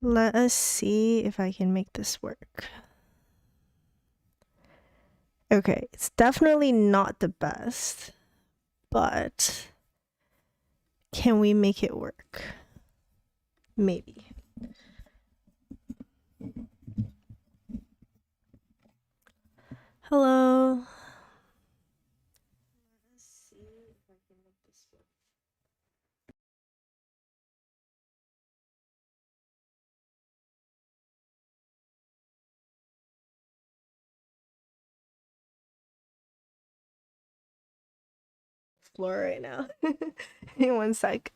Let us see if I can make this work. Okay, it's definitely not the best, but can we make it work? Maybe. Hello. Let's see if I can make this work. Floor right now. In 1 sec.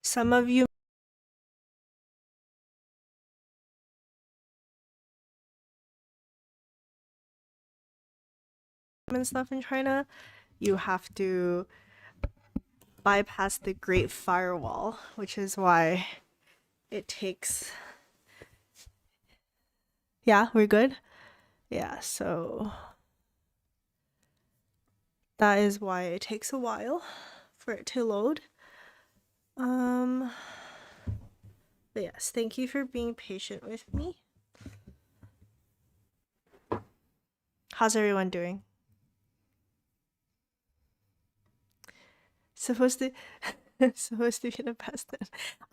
Some of you and stuff in China, you have to bypass the Great Firewall, which is why it takes. Yeah, we're good? Yeah, so that is why it takes a while for it to load. But yes, thank you for being patient with me. How's everyone doing? Supposed to supposed to be the best.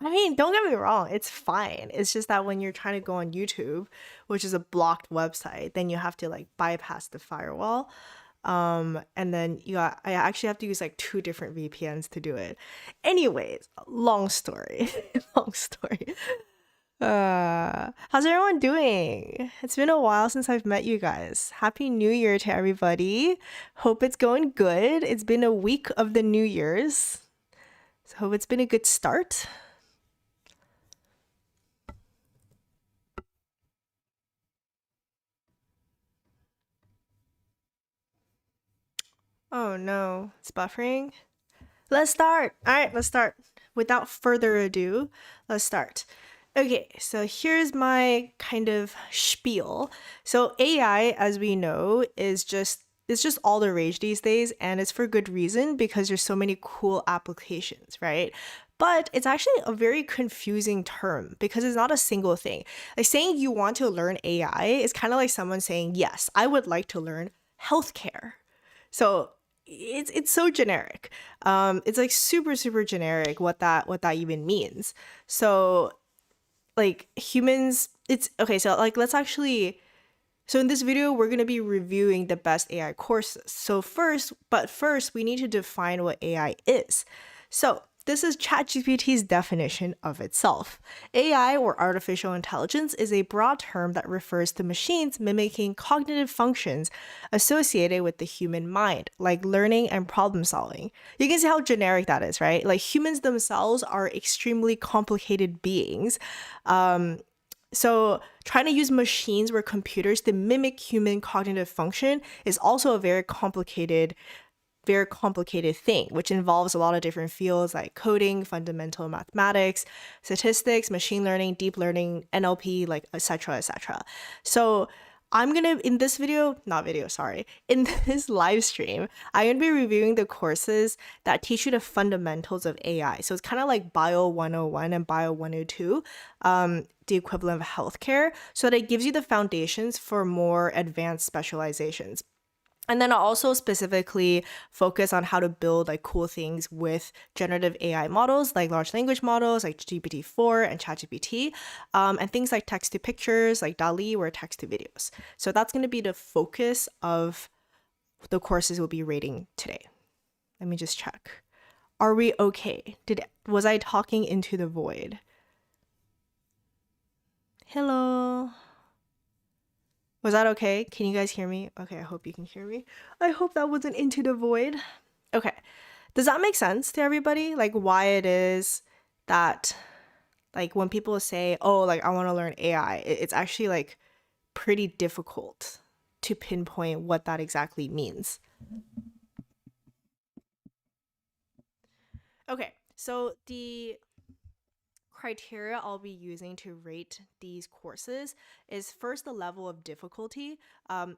I mean, don't get me wrong, it's fine. It's just that when you're trying to go on YouTube, which is a blocked website, then you have to like bypass the firewall. And then I actually have to use like 2 different VPNs to do it. Anyways, long story. Long story. How's everyone doing? It's been a while since I've met you guys. Happy New Year to everybody. Hope it's going good. It's been a week of the New Year's. So hope it's been a good start. Oh no, it's buffering. Let's start. All right, let's start. Without further ado, let's start. Okay, so here's my kind of spiel. So AI, as we know, it's just all the rage these days, and it's for good reason because there's so many cool applications, right? But it's actually a very confusing term because it's not a single thing. Like saying you want to learn AI is kind of like someone saying, yes, I would like to learn healthcare. So it's so generic. It's like super generic what that even means. So like humans, it's okay. So like so in this video we're gonna be reviewing the best AI courses. So first we need to define what AI is. So this is ChatGPT's definition of itself. AI, or artificial intelligence, is a broad term that refers to machines mimicking cognitive functions associated with the human mind, like learning and problem solving. You can see how generic that is, right? Like humans themselves are extremely complicated beings. So trying to use machines or computers to mimic human cognitive function is also a very complicated thing, which involves a lot of different fields like coding, fundamental mathematics, statistics, machine learning, deep learning, NLP, like etc. etc. So I'm gonna, in this in this live stream, I'm gonna be reviewing the courses that teach you the fundamentals of AI. So it's kind of like Bio 101 and Bio 102, the equivalent of healthcare, so that it gives you the foundations for more advanced specializations. And then I'll also specifically focus on how to build like cool things with generative AI models, like large language models, like GPT-4 and ChatGPT, and things like text to pictures, like DALL-E, or text to videos. So that's going to be the focus of the courses we'll be rating today. Let me just check. Are we okay? Was I talking into the void? Hello. Was that okay? Can you guys hear me? Okay, I hope you can hear me. I hope that wasn't into the void. Okay. Does that make sense to everybody? Like why it is that like when people say, oh, like I want to learn AI, it's actually like pretty difficult to pinpoint what that exactly means. Okay, So the criteria I'll be using to rate these courses is first the level of difficulty,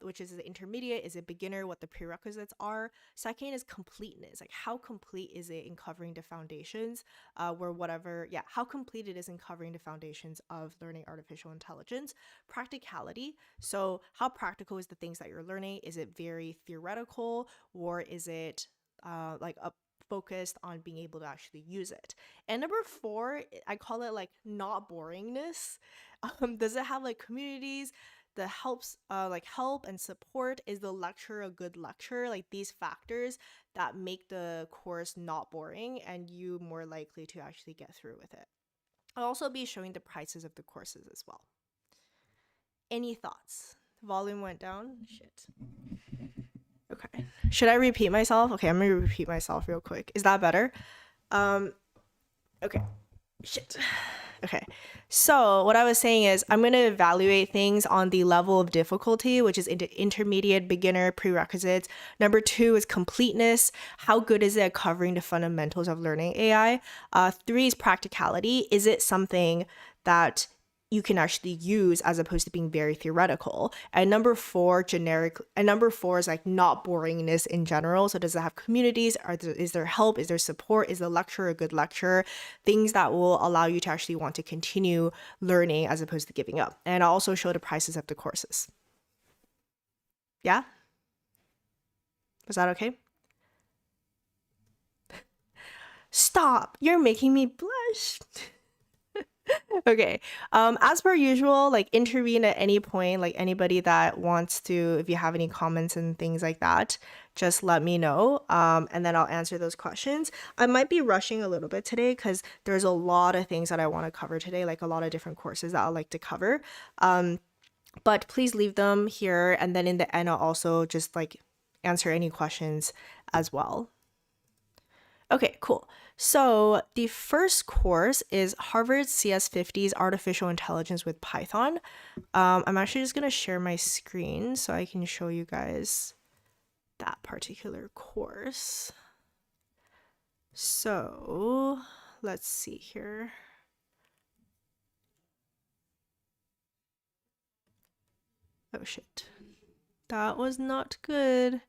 which is it intermediate, is it beginner, what the prerequisites are. Second is completeness, like how complete is it in covering the foundations, how complete it is in covering the foundations of learning artificial intelligence. Practicality, so how practical is the things that you're learning? Is it very theoretical, or is it focused on being able to actually use it? And number 4, I call it like not boringness. Does it have like communities? The help and support? Is the lecture a good lecture? Like these factors that make the course not boring and you more likely to actually get through with it. I'll also be showing the prices of the courses as well. Any thoughts? Volume went down? Shit. Okay. Should I repeat myself? Okay, I'm gonna repeat myself real quick. Is that better? Okay. Shit. Okay. So what I was saying is I'm going to evaluate things on the level of difficulty, which is intermediate, beginner, prerequisites. Number 2 is completeness. How good is it at covering the fundamentals of learning AI? 3 is practicality. Is it something that you can actually use as opposed to being very theoretical? And number 4 is like not boringness in general. So does it have communities? Is there help? Is there support? Is the lecture a good lecture? Things that will allow you to actually want to continue learning as opposed to giving up. And I'll also show the prices of the courses. Yeah? Was that okay? Stop! You're making me blush. Okay. As per usual, like intervene at any point, like anybody that wants to, if you have any comments and things like that, just let me know. And then I'll answer those questions. I might be rushing a little bit today because there's a lot of things that I want to cover today, like a lot of different courses that I'd like to cover. But please leave them here. And then in the end, I'll also just like answer any questions as well. Okay, cool. So the first course is Harvard CS50's Artificial Intelligence with Python. I'm actually just going to share my screen so I can show you guys that particular course. So let's see here. Oh shit. That was not good.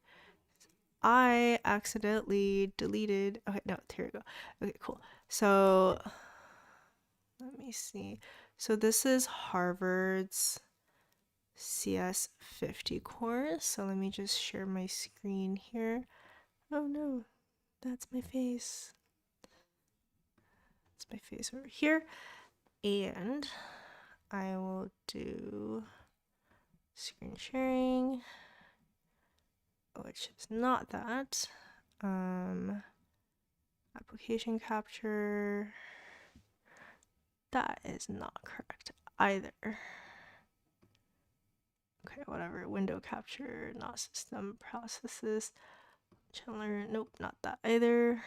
I accidentally deleted. Okay, no, here we go. Okay, cool. So let me see. So this is Harvard's CS50 course. So let me just share my screen here. Oh no, that's my face. That's my face over here. And I will do screen sharing, which is not that. Application capture. That is not correct either. Okay, whatever. Window capture, not system processes. Chandler, nope, not that either.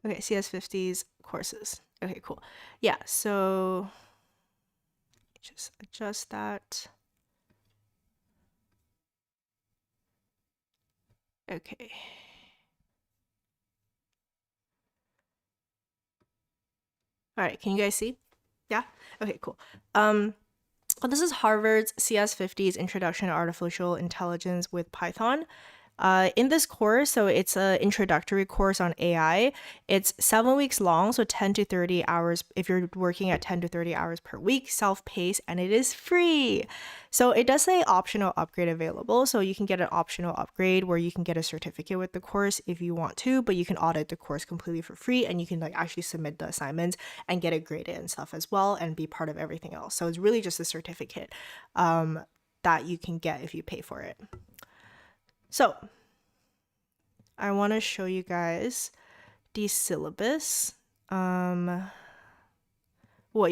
Okay, CS50's courses. Okay, cool. Yeah, so just adjust that. Okay. All right, can you guys see? Yeah? Okay, cool. This is Harvard's CS50's Introduction to Artificial Intelligence with Python. In this course, so it's an introductory course on AI. It's 7 weeks long, so 10 to 30 hours if you're working at 10 to 30 hours per week, self-paced, and it is free. So it does say optional upgrade available, so you can get an optional upgrade where you can get a certificate with the course if you want to, but you can audit the course completely for free, and you can like actually submit the assignments and get it graded and stuff as well and be part of everything else. So it's really just a certificate that you can get if you pay for it. So I want to show you guys the syllabus, what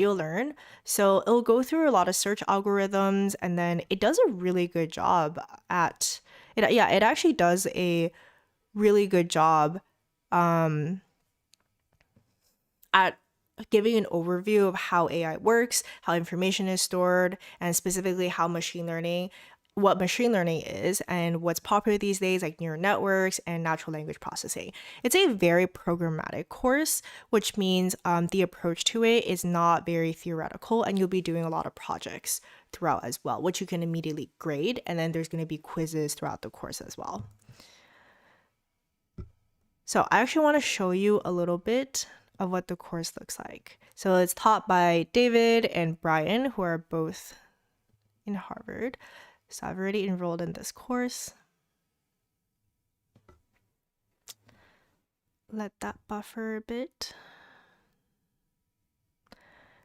you'll learn. So it'll go through a lot of search algorithms, and then it does a really good job at it. Yeah, it actually does a really good job at giving an overview of how AI works, how information is stored, and specifically how machine learning what machine learning is and what's popular these days, like neural networks and natural language processing. It's a very programmatic course, which means the approach to it is not very theoretical, and you'll be doing a lot of projects throughout as well, which you can immediately grade, and then there's going to be quizzes throughout the course as well. So I actually want to show you a little bit of what the course looks like. So it's taught by David and Brian, who are both in Harvard. So I've already enrolled in this course. Let that buffer a bit.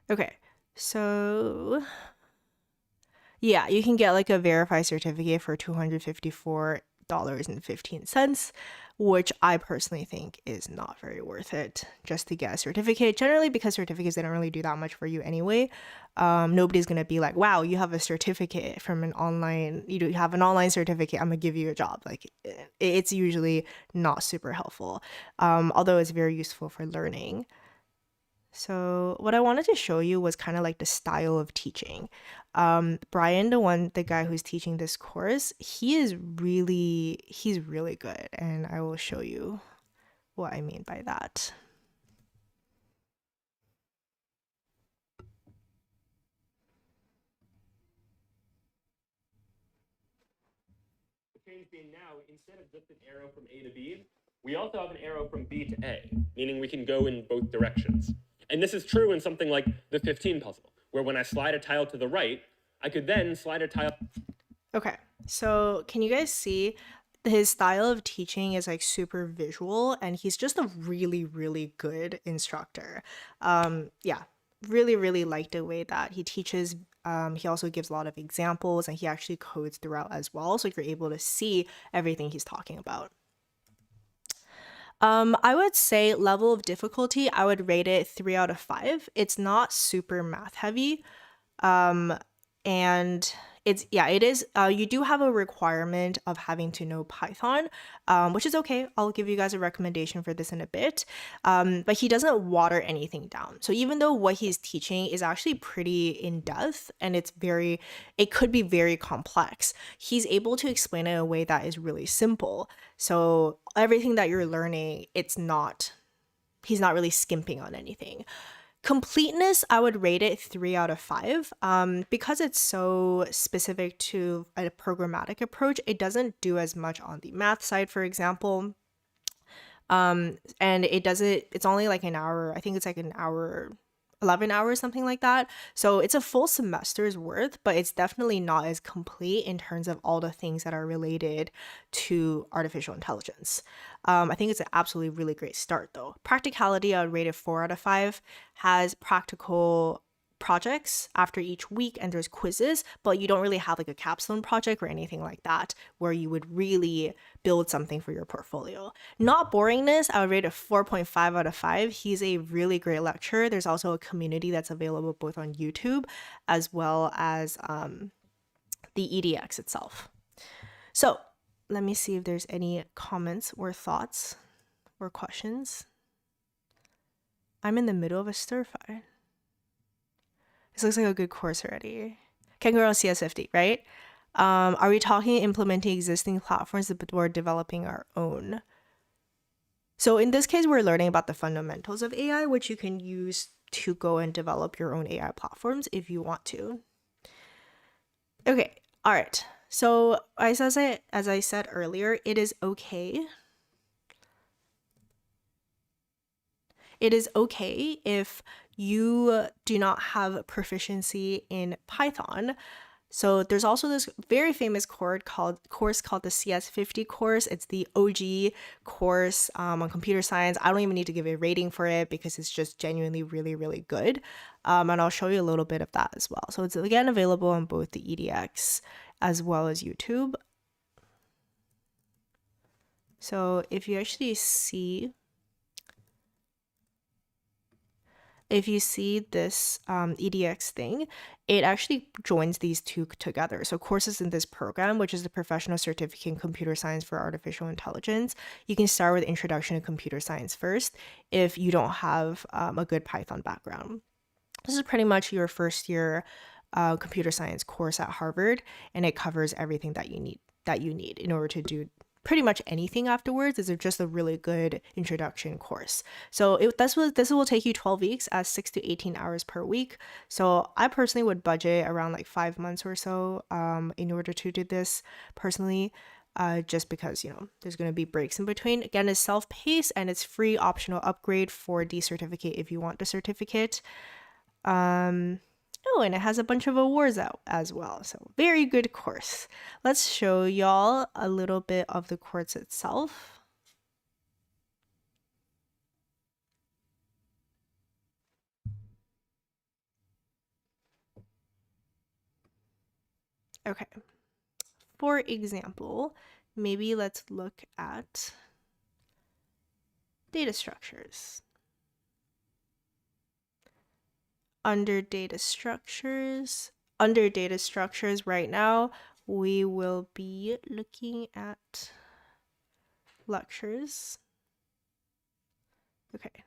Okay, so yeah, you can get like a verified certificate for $254.15, which I personally think is not very worth it just to get a certificate. Generally, because certificates, they don't really do that much for you anyway. Nobody's going to be like, wow, you have a certificate from an online, you have an online certificate, I'm going to give you a job. Like, it's usually not super helpful, although it's very useful for learning. So what I wanted to show you was kind of like the style of teaching. Brian, the guy who's teaching this course, he's really good, and I will show you what I mean by that. Change being now, instead of just an arrow from A to B, we also have an arrow from B to A, meaning we can go in both directions. And this is true in something like the 15 puzzle, where when I slide a tile to the right, I could then slide a tile. Okay, so can you guys see his style of teaching is like super visual, and he's just a really, really good instructor. Yeah, really like the way that he teaches. He also gives a lot of examples, and he actually codes throughout as well, so you're able to see everything he's talking about. I would say level of difficulty, I would rate it 3 out of 5. It's not super math heavy. And it is, you do have a requirement of having to know Python, which is okay. I'll give you guys a recommendation for this in a bit. But he doesn't water anything down. So even though what he's teaching is actually pretty in depth and it could be very complex, he's able to explain it in a way that is really simple. So everything that you're learning, he's not really skimping on anything. Completeness, I would rate it 3 out of 5. Because it's so specific to a programmatic approach, it doesn't do as much on the math side, for example. And it's only like an hour, I think it's like an hour, 11 hours, something like that. So it's a full semester's worth, but it's definitely not as complete in terms of all the things that are related to artificial intelligence. I think it's an absolutely really great start though. Practicality, I would rate it 4 out of 5. Has practical projects after each week, and there's quizzes, but you don't really have like a capstone project or anything like that where you would really build something for your portfolio. Not boringness, I would rate it 4.5 out of 5. He's a really great lecturer. There's also a community that's available both on YouTube as well as the EDX itself. So let me see if there's any comments or thoughts or questions. I'm in the middle of a stir fry. This looks like a good course already. Kangaroo CS50, right? Are we talking implementing existing platforms, but we're developing our own? So in this case, we're learning about the fundamentals of AI, which you can use to go and develop your own AI platforms if you want to. Okay, all right. So as I said earlier, it is okay. It is okay if you do not have proficiency in Python. So there's also this very famous course called the CS50 course. It's the OG course on computer science. I don't even need to give a rating for it because it's just genuinely really, really good. And I'll show you a little bit of that as well. So it's again available on both the EDX as well as YouTube. So if you actually see, this EDX thing, it actually joins these two together. So courses in this program, which is the Professional Certificate in Computer Science for Artificial Intelligence, you can start with Introduction to Computer Science first if you don't have a good Python background. This is pretty much your first year computer science course at Harvard, and it covers everything that you need in order to do pretty much anything afterwards. Is just a really good introduction course. So this will take you 12 weeks at 6 to 18 hours per week. So I personally would budget around like 5 months or so in order to do this personally. Just because, there's going to be breaks in between. Again, it's self-paced and it's free optional upgrade for the certificate if you want the certificate. Oh, and it has a bunch of awards out as well. So very good course. Let's show y'all a little bit of the course itself. Okay. For example, maybe let's look at data structures. Under data structures right now, we will be looking at lectures. Okay.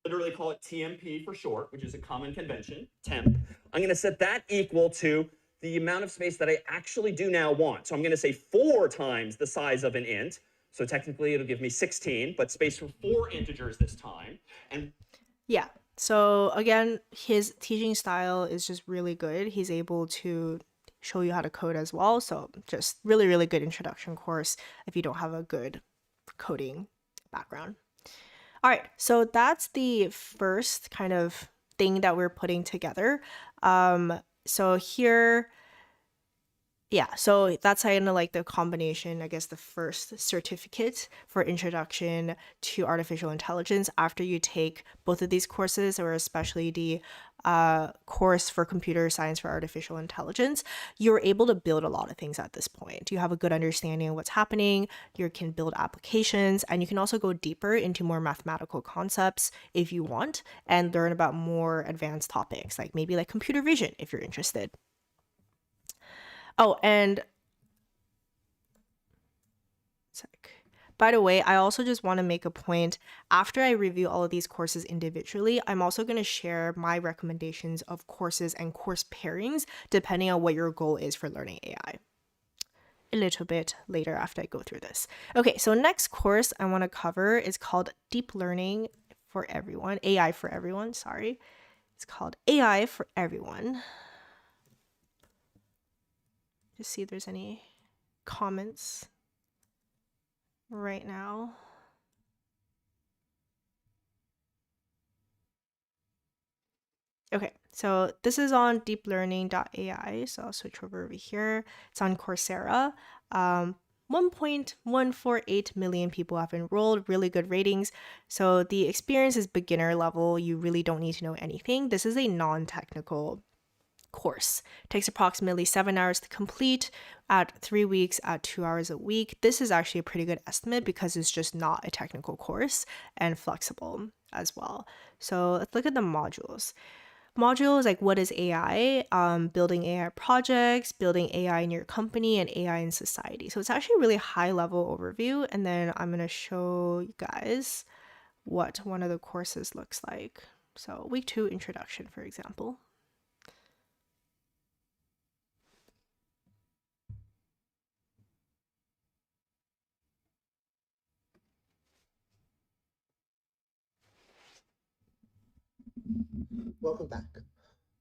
Literally call it TMP for short, which is a common convention, temp. I'm going to set that equal to the amount of space that I actually do now want. So I'm going to say 4 times the size of an int. So technically it'll give me 16, but space for 4 integers this time. And yeah, so again, his teaching style is just really good. He's able to show you how to code as well. So just really, really good introduction course if you don't have a good coding background. All right, so that's the first kind of thing that we're putting together. So here, yeah, so that's kind of like the combination, I guess, the first certificate for introduction to artificial intelligence after you take both of these courses, or especially the course for computer science for artificial intelligence. You're able to build a lot of things at this point. You have a good understanding of what's happening, you can build applications, and you can also go deeper into more mathematical concepts if you want, and learn about more advanced topics, like maybe like computer vision if you're interested. Oh, and by the way, I also just want to make a point. After I review all of these courses individually, I'm also going to share my recommendations of courses and course pairings depending on what your goal is for learning AI. A little bit later after I go through this. Okay, so next course I want to cover is called Deep Learning for Everyone, AI for Everyone, sorry. It's called AI for Everyone. Just see if there's any comments right now. Okay, so this is on deeplearning.ai. So I'll switch over here. It's on Coursera. 1.148 million people have enrolled, really good ratings. So the experience is beginner level. You really don't need to know anything. This is a non-technical course. It takes approximately 7 hours to complete at 3 weeks at 2 hours a week. This is actually a pretty good estimate because it's just not a technical course and flexible as well. So let's look at the modules. Modules like what is AI, building AI projects, building AI in your company, and AI in society. So it's actually a really high level overview. And then I'm going to show you guys what one of the courses looks like. So week 2 introduction, for example. Welcome back.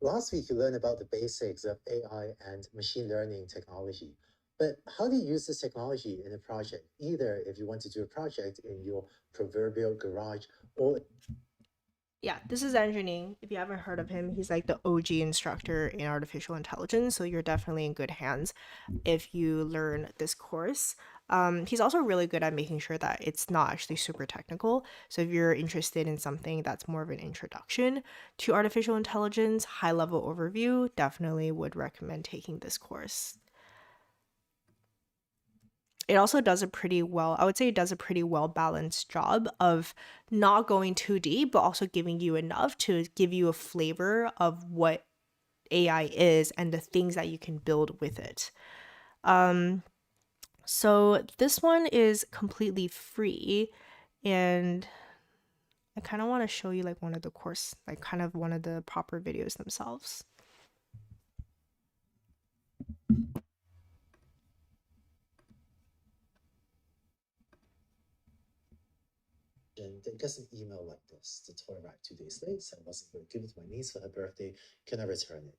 Last week, you learned about the basics of AI and machine learning technology. But how do you use this technology in a project? Either if you want to do a project in your proverbial garage or... Yeah, this is Anjaning. If you haven't heard of him, he's like the OG instructor in artificial intelligence. So you're definitely in good hands if you learn this course. He's also really good at making sure that it's not actually super technical. So if you're interested in something that's more of an introduction to artificial intelligence, high level overview, definitely would recommend taking this course. It also does a pretty well, I would say it does a pretty well balanced job of not going too deep, but also giving you enough to give you a flavor of what AI is and the things that you can build with it. So this one is completely free, and I kind of want to show you like one of the course, like kind of one of the proper videos themselves. And they gets an email like this. The toy arrived 2 days late, so I wasn't going to give it to my niece for her birthday. Can I return it?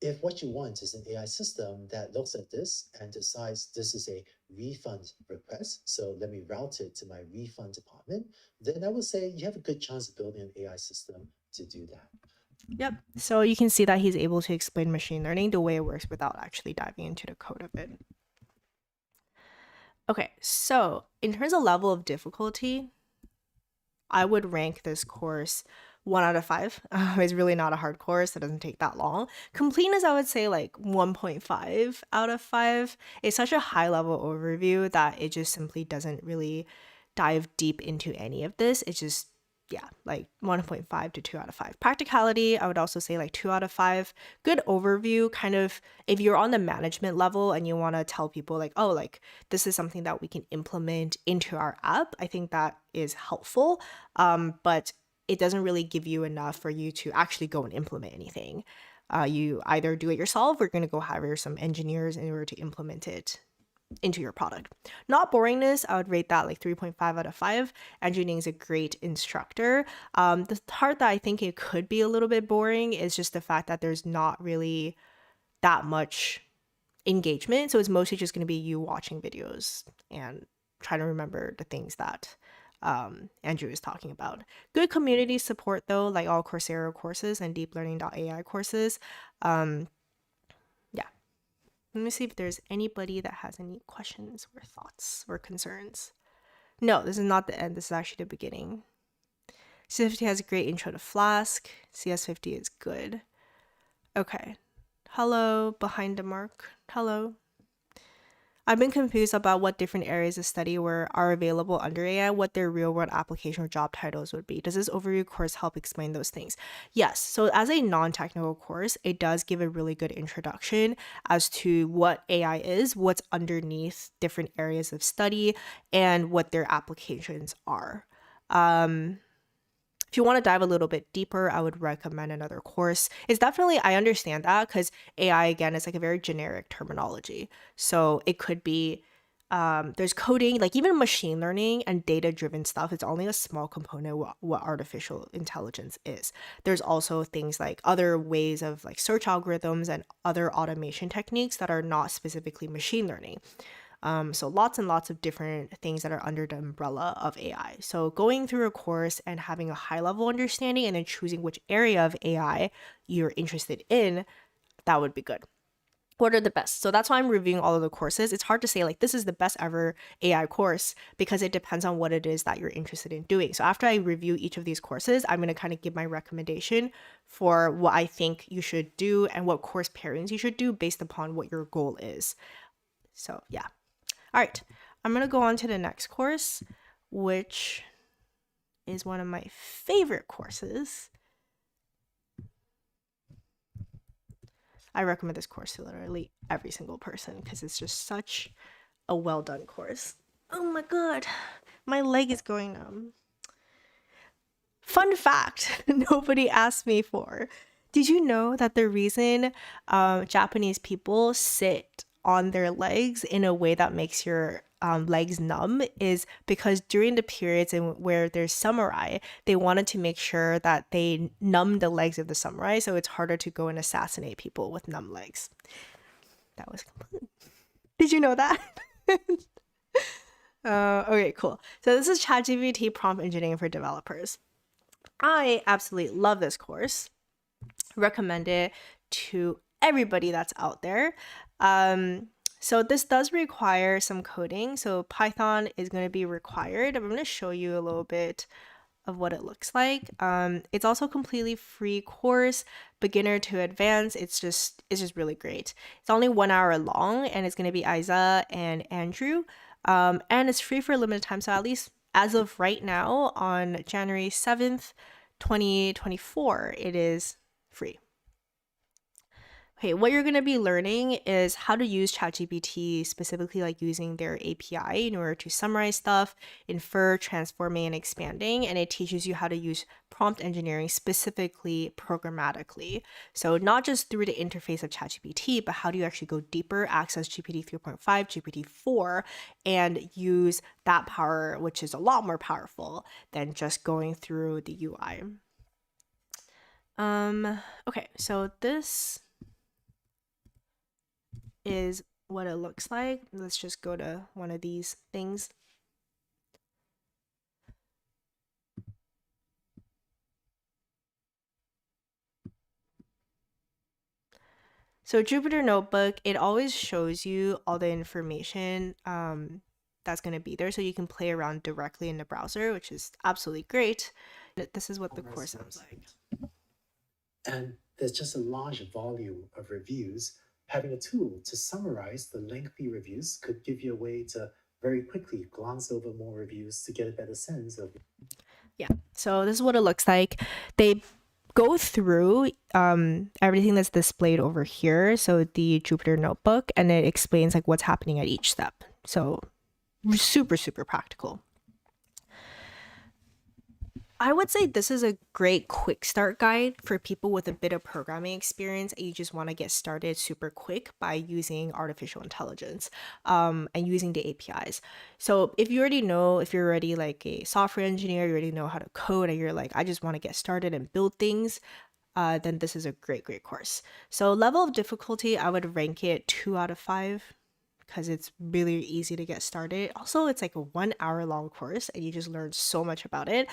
If what you want is an AI system that looks at this and decides this is a refund request, so let me route it to my refund department, then I would say you have a good chance of building an AI system to do that. Yep. So you can see that he's able to explain machine learning the way it works without actually diving into the code of it. Okay, so in terms of level of difficulty, I would rank this course 1 out of 5. It's really not a hard course. It doesn't take that long. Completeness, I would say like 1.5 out of 5. It's such a high level overview that it just simply doesn't really dive deep into any of this. It's just, yeah, like 1.5 to 2 out of 5. Practicality, I would also say like 2 out of 5. Good overview, kind of if you're on the management level and you want to tell people like, oh, like this is something that we can implement into our app, I think that is helpful. But it doesn't really give you enough for you to actually go and implement anything. You either do it yourself or you're going to go hire some engineers in order to implement it into your product. Not boringness, I would rate that like 3.5 out of 5. Andrew Ning is a great instructor. The part that I think it could be a little bit boring is just the fact that there's not really that much engagement. So it's mostly just going to be you watching videos and trying to remember the things that Andrew is talking about. Good community support though, like all Coursera courses and deeplearning.ai courses. Yeah. Let me see if there's anybody that has any questions or thoughts or concerns. No, this is not the end. This is actually the beginning. CS50 has a great intro to Flask. CS50 is good. Okay. Hello, behind the mark. Hello. I've been confused about what different areas of study are available under AI, what their real-world application or job titles would be. Does this overview course help explain those things? Yes. So as a non-technical course, it does give a really good introduction as to what AI is, what's underneath different areas of study, and what their applications are. If you want to dive a little bit deeper, I would recommend another course. It's definitely, I understand that because AI, again, is like a very generic terminology. So it could be, there's coding, like even machine learning and data-driven stuff. It's only a small component of what artificial intelligence is. There's also things like other ways of like search algorithms and other automation techniques that are not specifically machine learning. So lots and lots of different things that are under the umbrella of AI. So going through a course and having a high level understanding and then choosing which area of AI you're interested in, that would be good. What are the best? So that's why I'm reviewing all of the courses. It's hard to say like this is the best ever AI course because it depends on what it is that you're interested in doing. So after I review each of these courses, I'm going to kind of give my recommendation for what I think you should do and what course pairings you should do based upon what your goal is. So yeah. All right, I'm going to go on to the next course, which is one of my favorite courses. I recommend this course to literally every single person because it's just such a well done course. Oh my God, my leg is going numb. Fun fact, nobody asked me for. Did you know that the reason Japanese people sit on their legs in a way that makes your legs numb is because during the periods where there's samurai, they wanted to make sure that they numb the legs of the samurai, so it's harder to go and assassinate people with numb legs. That was complete. Did you know that? Okay, cool. So this is ChatGPT prompt engineering for developers. I absolutely love this course. Recommend it to everybody that's out there. So this does require some coding. So Python is going to be required. I'm going to show you a little bit of what it looks like. It's also a completely free course, beginner to advanced. It's just really great. It's only 1 hour long and it's going to be Isa and Andrew. And it's free for a limited time. So at least as of right now on January 7th, 2024, it is free. Okay, what you're going to be learning is how to use ChatGPT, specifically like using their API in order to summarize stuff, infer, transforming, and expanding. And it teaches you how to use prompt engineering specifically programmatically. So not just through the interface of ChatGPT, but how do you actually go deeper, access GPT 3.5, GPT-4, and use that power, which is a lot more powerful than just going through the UI. Okay, so this is what it looks like. Let's just go to one of these things. So Jupyter Notebook, it always shows you all the information that's going to be there, so you can play around directly in the browser, which is absolutely great. This is what the course sounds like. And there's just a large volume of reviews. Having a tool to summarize the lengthy reviews could give you a way to very quickly glance over more reviews to get a better sense of. Yeah, so this is what it looks like. They go through everything that's displayed over here, so the Jupyter Notebook, and it explains like what's happening at each step. So super, super practical. I would say this is a great quick start guide for people with a bit of programming experience and you just want to get started super quick by using artificial intelligence and using the APIs. So if you're already like a software engineer, you already know how to code, and you're like, I just want to get started and build things, then this is a great course. So level of difficulty, I would rank it 2 out of 5. Because it's really easy to get started. Also, it's like a 1 hour long course and you just learn so much about it.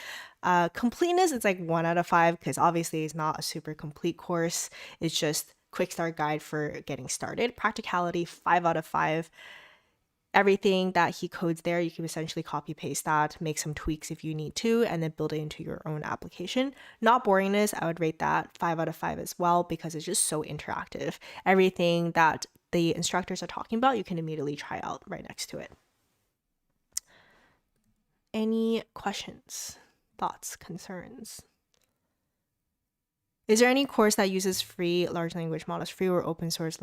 Completeness, it's like 1 out of 5 because obviously it's not a super complete course. It's just quick start guide for getting started. Practicality, 5 out of 5. Everything that he codes there, you can essentially copy paste that, make some tweaks if you need to, and then build it into your own application. Not boringness, I would rate that 5 out of 5 as well because it's just so interactive. Everything that the instructors are talking about, you can immediately try out right next to it. Any questions, thoughts, concerns? Is there any course that uses free large language models, free or open source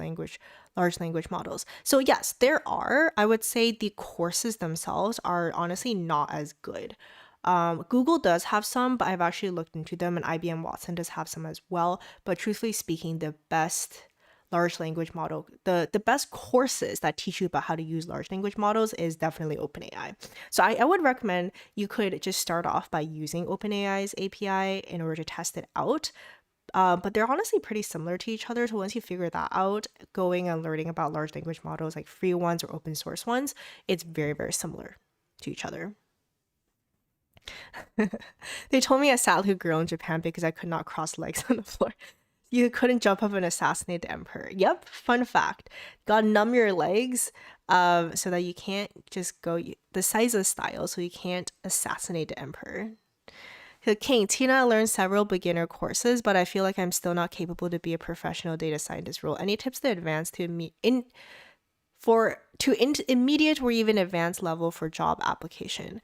large language models? So yes, there are. I would say the courses themselves are honestly not as good. Google does have some, but I've actually looked into them, and IBM Watson does have some as well. But truthfully speaking, the best large language model, the best courses that teach you about how to use large language models is definitely OpenAI. So I would recommend you could just start off by using OpenAI's API in order to test it out. But they're honestly pretty similar to each other. So once you figure that out, going and learning about large language models like free ones or open source ones, it's very, very similar to each other. They told me I sadly grew in Japan because I could not cross legs on the floor. You couldn't jump up and assassinate the emperor. Yep, fun fact. Gotta numb your legs so that you can't just go the Saiza style, so you can't assassinate the emperor. King, Tina learned several beginner courses, but I feel like I'm still not capable to be a professional data scientist role. Any tips to advance to immediate or even advanced level for job application?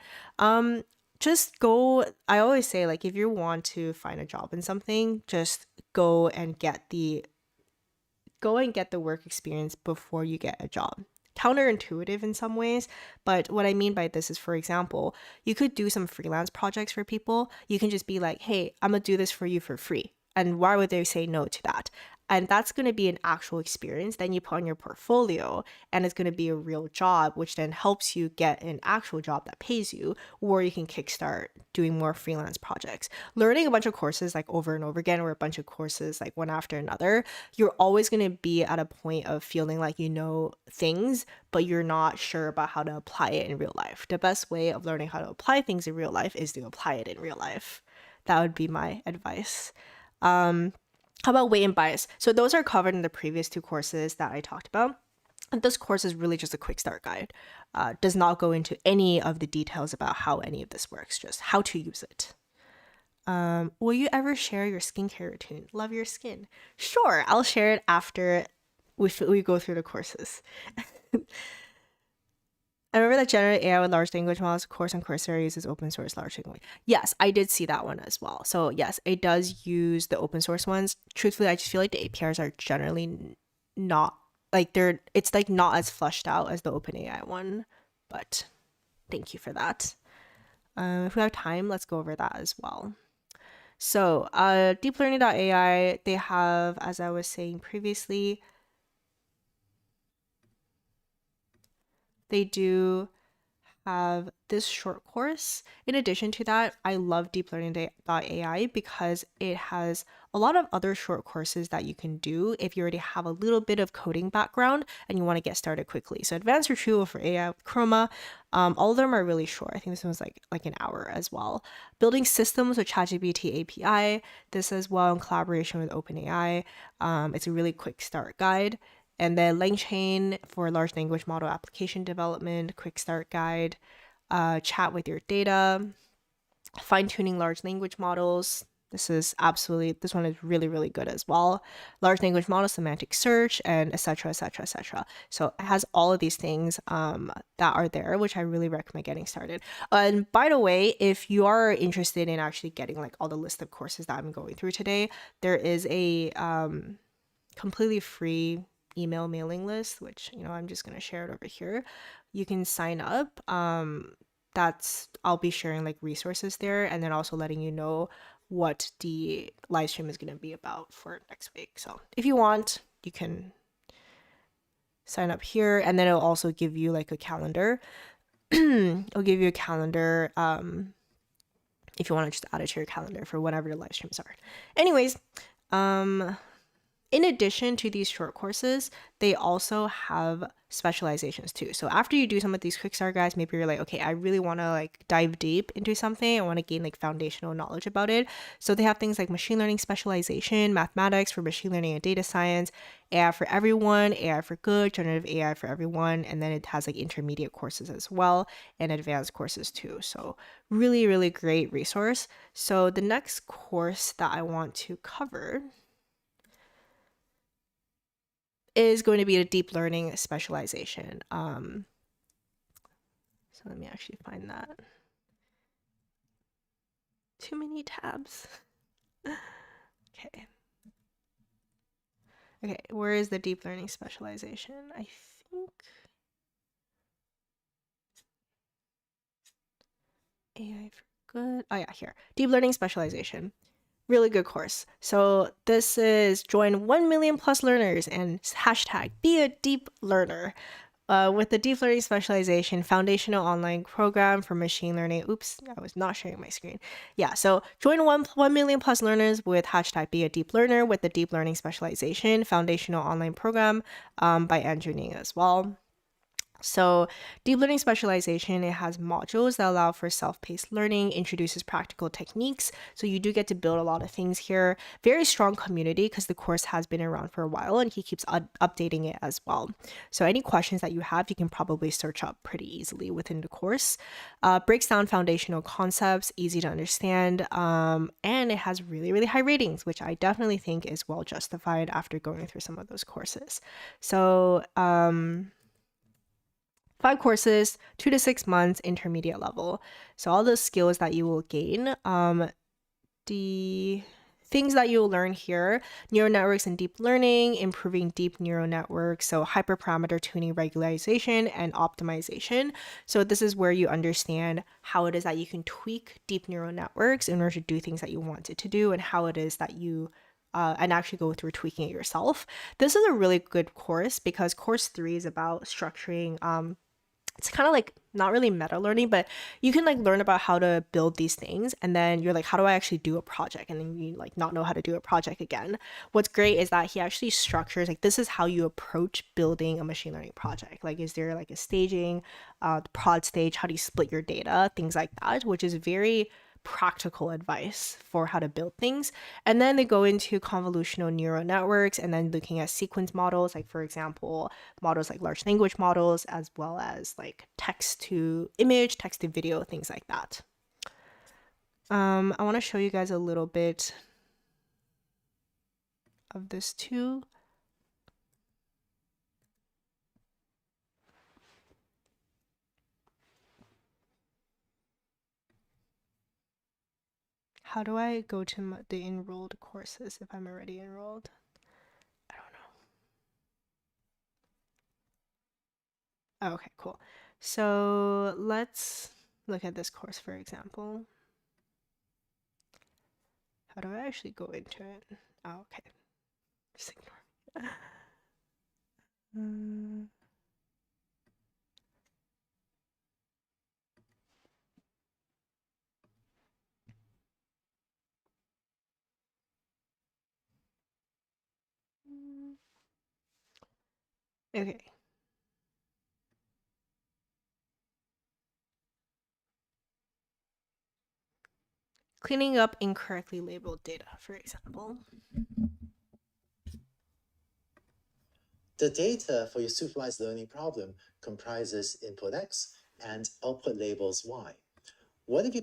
Just go. I always say, like, if you want to find a job in something, just go and get the work experience before you get a job. Counterintuitive in some ways, but what I mean by this is, for example, you could do some freelance projects for people. You can just be like, hey, I'm gonna do this for you for free. And why would they say no to that? And that's going to be an actual experience. Then you put on your portfolio and it's going to be a real job, which then helps you get an actual job that pays you, or you can kickstart doing more freelance projects. Learning a bunch of courses like over and over again, or a bunch of courses like one after another, you're always going to be at a point of feeling like you know things, but you're not sure about how to apply it in real life. The best way of learning how to apply things in real life is to apply it in real life. That would be my advice. How about weight and bias? So those are covered in the previous 2 courses that I talked about. And this course is really just a quick start guide. Does not go into any of the details about how any of this works, just how to use it. Will you ever share your skincare routine? Love your skin. Sure, I'll share it after we go through the courses. I remember that generative AI with large language models course on Coursera uses open source large language. Yes, I did see that one as well. So yes, it does use the open source ones. Truthfully, I just feel like the APIs are generally not like it's like not as fleshed out as the OpenAI one. But thank you for that. If we have time, let's go over that as well. So deeplearning.ai, they have, as I was saying previously, they do have this short course. In addition to that, I love deeplearning.ai because it has a lot of other short courses that you can do if you already have a little bit of coding background and you want to get started quickly. So advanced retrieval for AI with Chroma, all of them are really short. I think this one was like an hour as well. Building systems with ChatGPT API, this as well in collaboration with OpenAI. It's a really quick start guide. And then LangChain for large language model application development, quick start guide, chat with your data, fine-tuning large language models. This one is really, really good as well. Large language model, semantic search, and etc., etc., etc. So it has all of these things that are there, which I really recommend getting started. And by the way, if you are interested in actually getting like all the list of courses that I'm going through today, there is a completely free email mailing list, which I'm just going to share it over here. You can sign up. I'll be sharing like resources there, and then also letting you know what the live stream is going to be about for next week. So if you want, you can sign up here, and then it'll also give you like a calendar. It'll give you a calendar if you want to just add it to your calendar for whenever the live streams are. Anyways, in addition to these short courses, they also have specializations too. So after you do some of these quick start guides, maybe you're like, okay, I really want to like dive deep into something. I want to gain like foundational knowledge about it. So they have things like machine learning specialization, mathematics for machine learning and data science, AI for everyone, AI for good, generative AI for everyone. And then it has like intermediate courses as well and advanced courses too. So really, really great resource. So the next course that I want to cover is going to be a deep learning specialization. So let me actually find that. Too many tabs. Okay. Okay, where is the deep learning specialization? I think AI for good. Oh yeah, here. Deep learning specialization. Really good course. So this is join 1 million plus learners and hashtag be a deep learner. With the deep learning specialization foundational online program for machine learning. Oops, I was not sharing my screen. Yeah, so join 1 million plus learners with hashtag be a deep learner with the deep learning specialization foundational online program by Andrew Ning as well. So deep learning specialization, it has modules that allow for self-paced learning, introduces practical techniques. So you do get to build a lot of things here. Very strong community because the course has been around for a while and he keeps updating it as well. So any questions that you have, you can probably search up pretty easily within the course. Breaks down foundational concepts, easy to understand, and it has really, really high ratings, which I definitely think is well justified after going through some of those courses. So 5 courses, 2 to 6 months, intermediate level. So all the skills that you will gain, the things that you'll learn here, neural networks and deep learning, improving deep neural networks, so hyperparameter tuning, regularization, and optimization. So this is where you understand how it is that you can tweak deep neural networks in order to do things that you want it to do, and how it is that you and actually go through tweaking it yourself. This is a really good course because course 3 is about structuring it's kind of like not really meta learning, but you can like learn about how to build these things, and then you're like, how do I actually do a project? And then you like not know how to do a project again. What's great is that he actually structures like this is how you approach building a machine learning project. Like, is there like a staging, the prod stage, how do you split your data, things like that, which is very practical advice for how to build things. And then they go into convolutional neural networks and then looking at sequence models, like for example, models like large language models, as well as like text to image, text to video, things like that. I want to show you guys a little bit of this too. How do I go to the enrolled courses if I'm already enrolled? I don't know. Oh, okay, cool. So let's look at this course, for example. How do I actually go into it? Oh, okay. Just ignore. Okay. Cleaning up incorrectly labeled data, for example. The data for your supervised learning problem comprises input X and output labels Y. What if you,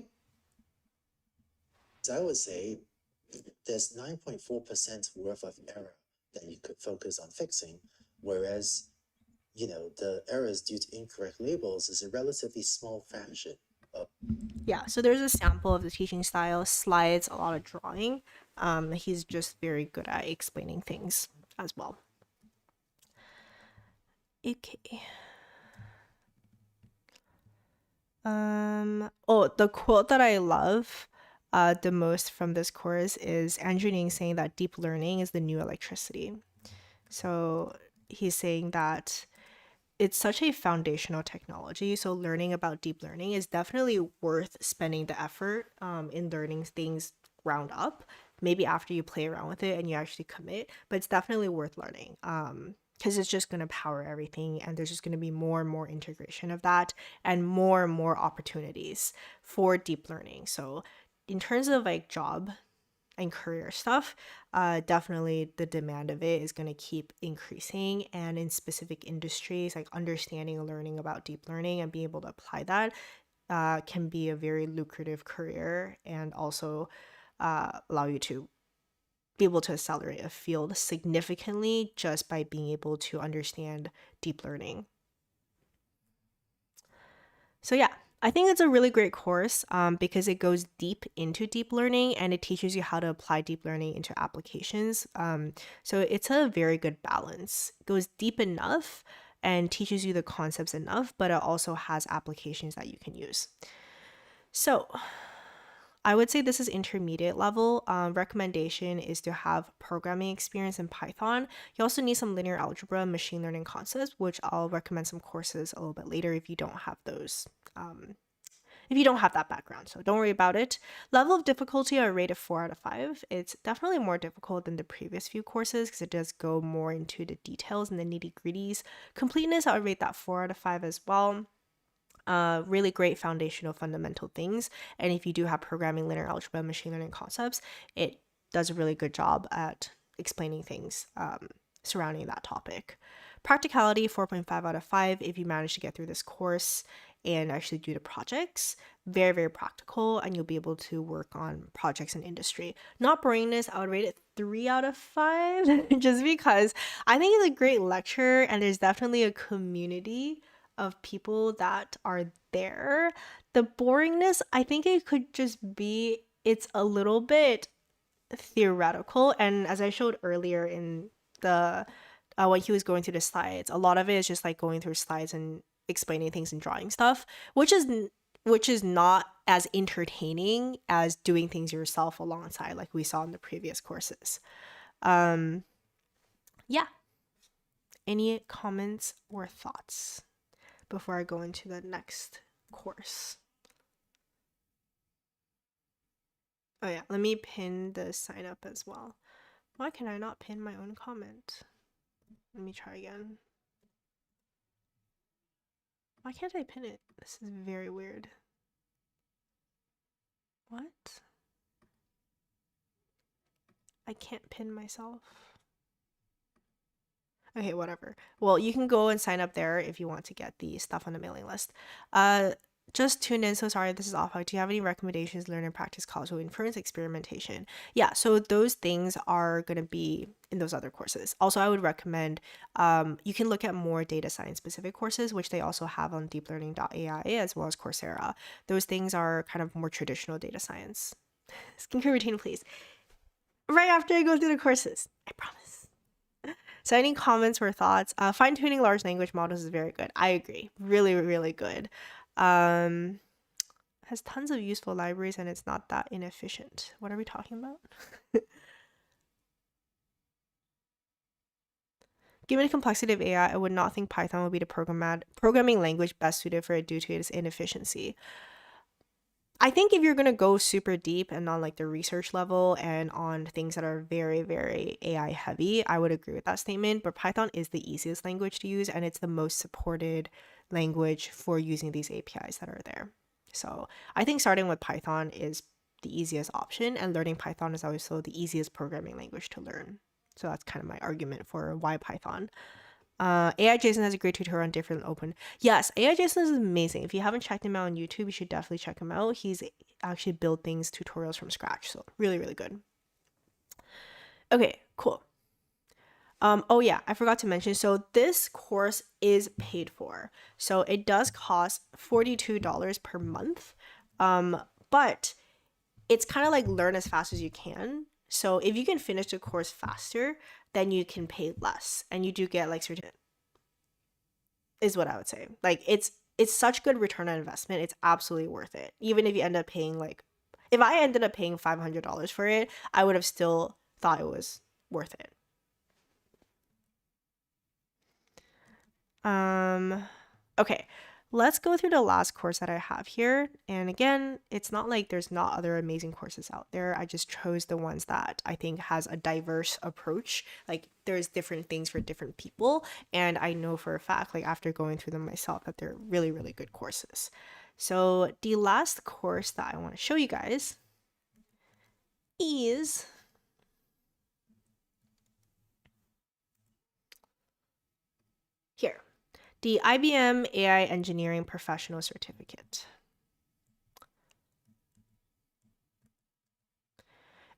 I would say there's 9.4% worth of error that you could focus on fixing, whereas, the errors due to incorrect labels is a relatively small fraction of. Yeah, so there's a sample of the teaching style, slides, a lot of drawing. He's just very good at explaining things as well. Okay. The quote that I love the most from this course is Andrew Ng saying that deep learning is the new electricity. So he's saying that it's such a foundational technology. So learning about deep learning is definitely worth spending the effort in learning things ground up. Maybe after you play around with it and you actually commit, but it's definitely worth learning. Because it's just going to power everything, and there's just going to be more and more integration of that and more opportunities for deep learning. So in terms of like job and career stuff, definitely the demand of it is going to keep increasing. And in specific industries, like understanding and learning about deep learning and being able to apply that can be a very lucrative career, and also allow you to be able to accelerate a field significantly just by being able to understand deep learning. So yeah, I think it's a really great course because it goes deep into deep learning and it teaches you how to apply deep learning into applications. So it's a very good balance. It goes deep enough and teaches you the concepts enough, but it also has applications that you can use. So I would say this is intermediate level. Recommendation is to have programming experience in Python. You also need some linear algebra and machine learning concepts, which I'll recommend some courses a little bit later if you don't have those. If you don't have that background, so don't worry about it. Level of difficulty I rate a 4 out of 5. It's definitely more difficult than the previous few courses because it does go more into the details and the nitty-gritties. Completeness, I would rate that 4 out of 5 as well. Really great foundational fundamental things, and if you do have programming, linear algebra, machine learning concepts, it does a really good job at explaining things surrounding that topic. Practicality, 4.5 out of 5 if you manage to get through this course and actually do the projects. Very, very practical, and you'll be able to work on projects in industry. Not boringness, I would rate it 3 out of 5 just because I think it's a great lecture and there's definitely a community of people that are there. The boringness, I think it could just be, it's a little bit theoretical, and as I showed earlier in the when he was going through the slides, a lot of it is just like going through slides and explaining things and drawing stuff, which is not as entertaining as doing things yourself alongside like we saw in the previous courses. Yeah, any comments or thoughts before I go into the next course? Oh yeah, let me pin the sign up as well. Why can I not pin my own comment? Let me try again. Why can't I pin it? This is very weird. What? I can't pin myself. Okay, whatever. Well, you can go and sign up there if you want to get the stuff on the mailing list. Just tuned in, so sorry this is off. Do you have any recommendations, learn and practice causal inference, experimentation? Yeah, so those things are going to be in those other courses. Also, I would recommend you can look at more data science specific courses, which they also have on deeplearning.ai as well as Coursera. Those things are kind of more traditional data science. Skincare routine, please. Right after I go through the courses. I promise. So any comments or thoughts? Fine-tuning large language models is very good. I agree. Really, really good. Has tons of useful libraries and it's not that inefficient. What are we talking about? Given the complexity of AI, I would not think Python would be the programming language best suited for it due to its inefficiency. I think if you're going to go super deep and on like the research level and on things that are very, very AI heavy, I would agree with that statement. But Python is the easiest language to use and it's the most supported language for using these APIs that are there. So I think starting with Python is the easiest option, and learning Python is also the easiest programming language to learn. So that's kind of my argument for why Python. AI Jason has a great tutorial on different open. Yes, AI Jason is amazing. If you haven't checked him out on YouTube, you should definitely check him out. He's actually built things, tutorials from scratch. So really, really good. Okay, cool. Oh yeah, I forgot to mention. So this course is paid for. So it does cost $42 per month. But it's kind of like learn as fast as you can. So if you can finish the course faster, then you can pay less and you do get like certificate, is what I would say. Like it's such good return on investment. It's absolutely worth it. Even if you end up paying like, if I ended up paying $500 for it, I would have still thought it was worth it. Okay, let's go through the last course that I have here. And again, it's not like there's not other amazing courses out there. I just chose the ones that I think has a diverse approach. Like there's different things for different people. And I know for a fact, like after going through them myself, that they're really, really good courses. So the last course that I want to show you guys is here. The IBM AI Engineering Professional Certificate.